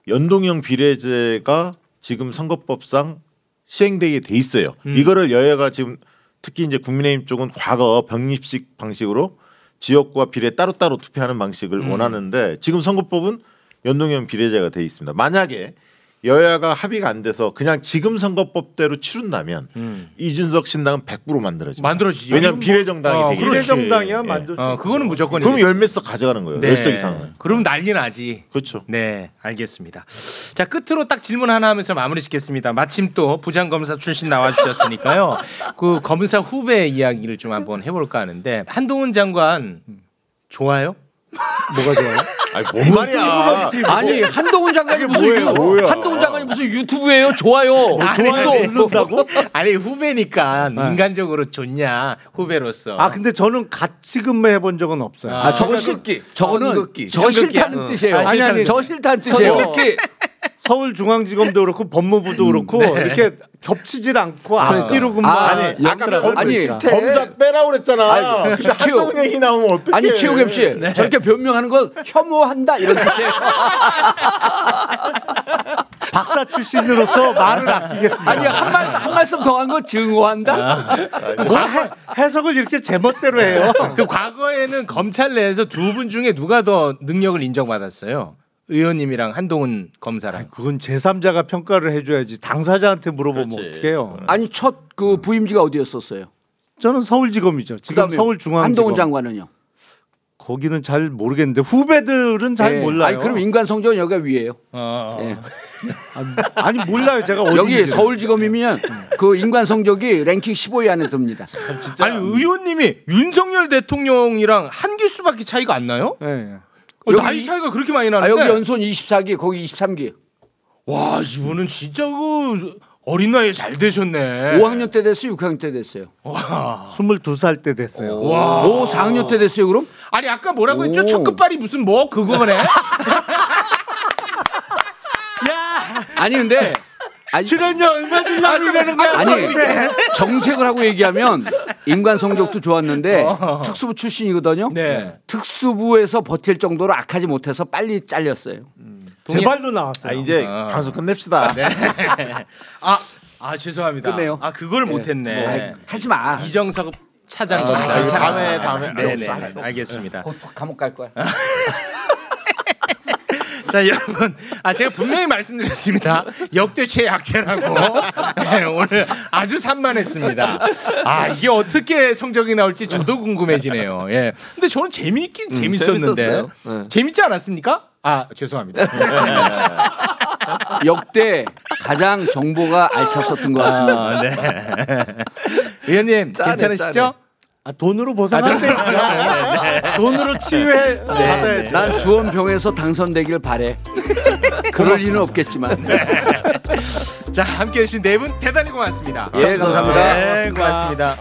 Speaker 4: 연동형 비례제가 지금 선거법상 시행되게 돼 있어요. 이거를 여야가 지금 특히 이제 국민의힘 쪽은 과거 병립식 방식으로 지역구와 비례 따로따로 투표하는 방식을 원하는데 지금 선거법은 연동형 비례제가 돼 있습니다. 만약에 여야가 합의가 안 돼서 그냥 지금 선거법대로 치른다면 이준석 신당은 100% 만들어지죠. 왜냐하면 비례정당이 되기
Speaker 2: 비례정당이야 만들 수.
Speaker 1: 그거는 무조건.
Speaker 4: 그럼 열 몇 석 가져가는 거예요. 몇 석 이상은.
Speaker 1: 그럼 난리 나지.
Speaker 4: 그렇죠.
Speaker 1: 네, 알겠습니다. 자, 끝으로 딱 질문 하나 하면서 마무리 짓겠습니다. 마침 또 부장검사 출신 나와주셨으니까요. 그 검사 후배 이야기를 좀 한번 해볼까 하는데 한동훈 장관 좋아요?
Speaker 2: 뭐가 좋아요?
Speaker 4: 아니 뭔 말이야?
Speaker 3: 아니 한동훈 장관이 무슨 한동훈 장관이 무슨 유튜브예요? 좋아요.
Speaker 2: 좋아요 누른다고?
Speaker 1: 아니 후배니까 인간적으로 좋냐 후배로서.
Speaker 2: 근데 저는 같이 근무해본 적은 없어요.
Speaker 3: 저거 저거는 저 싫다는 뜻이에요.
Speaker 2: 아니
Speaker 3: 저 싫다는 뜻이에요.
Speaker 2: 서울중앙지검도 그렇고 법무부도 그렇고 이렇게 겹치질 않고 앞뒤로 근무하는.
Speaker 3: 아니
Speaker 4: 검사 빼라고 그랬잖아. 근데 한동훈 얘기 나오면 어떡해?
Speaker 3: 아니 최우겸 씨 저렇게 변명하는 건 혐오한다 이런 뜻이에요.
Speaker 2: 박사 출신으로서 말을 아끼겠습니다.
Speaker 3: 아니 한 말씀 더 한 거 증오한다?
Speaker 2: 해석을 이렇게 제멋대로 해요.
Speaker 1: 그 과거에는 검찰 내에서 두 분 중에 누가 더 능력을 인정받았어요? 의원님이랑 한동훈 검사랑.
Speaker 2: 그건 제3자가 평가를 해줘야지 당사자한테 물어보면 어떡해요.
Speaker 3: 아니 첫 그 부임지가 어디였었어요?
Speaker 2: 저는 서울지검이죠. 지금 서울중앙지검.
Speaker 3: 한동훈 장관은요?
Speaker 2: 거기는 잘 모르겠는데 후배들은 잘 몰라요.
Speaker 3: 아니 그럼 인간성적은 여기가 위에요.
Speaker 2: 아니 몰라요. 제가 어딘지.
Speaker 3: 여기 서울지검이면 그 인간성적이 랭킹 15위 안에 듭니다.
Speaker 1: 아니 의원님이 윤석열 대통령이랑 한 기수밖에 차이가 안 나요? 나이 차이가 그렇게 많이 나는데.
Speaker 3: 여기 연손 24기, 거기 23기.
Speaker 1: 와 이분은 진짜 그 어린 나이에 잘 되셨네.
Speaker 3: 5학년 때 됐어요, 6학년 때 됐어요.
Speaker 1: 와.
Speaker 2: 22살 때 됐어요.
Speaker 1: 와.
Speaker 3: 4학년 때 됐어요, 그럼?
Speaker 1: 아니 아까 뭐라고 했죠? 첫 끝발이 무슨 뭐 그거네. 야.
Speaker 3: 아니 근데
Speaker 2: 출연료 얼마 주려고 이러는 거야?
Speaker 3: 아니 정색을 하고 얘기하면 인간 성적도 좋았는데 특수부 출신이거든요. 특수부에서 버틸 정도로 악하지 못해서 빨리 잘렸어요.
Speaker 2: 제발로 나왔어요.
Speaker 4: 이제 방송 끝냅시다.
Speaker 1: 죄송합니다.
Speaker 3: 끝내요.
Speaker 1: 그걸 못했네.
Speaker 3: 하지 마.
Speaker 1: 이정석 차장
Speaker 4: 다음에.
Speaker 1: 네네. 알겠습니다.
Speaker 3: 곧 감옥 갈 거야.
Speaker 1: 자 여러분, 제가 분명히 말씀드렸습니다. 역대 최약체라고. 네, 오늘 아주 산만했습니다. 이게 어떻게 성적이 나올지 저도 궁금해지네요. 예. 근데 저는 재미있긴 재밌었는데 재밌지 않았습니까? 죄송합니다.
Speaker 3: 역대 가장 정보가 알찼었던 것 같습니다.
Speaker 1: 네. 의원님 괜찮으시죠?
Speaker 2: 돈으로 보상하세요. 돈으로 치유해 받아야죠.
Speaker 3: 난 수원병에서 당선되길 바래. 그럴 리는 없겠지만.
Speaker 1: 자, 함께해 주신 네 분 대단히 고맙습니다.
Speaker 3: 예, 감사합니다.
Speaker 1: 네, 고맙습니다.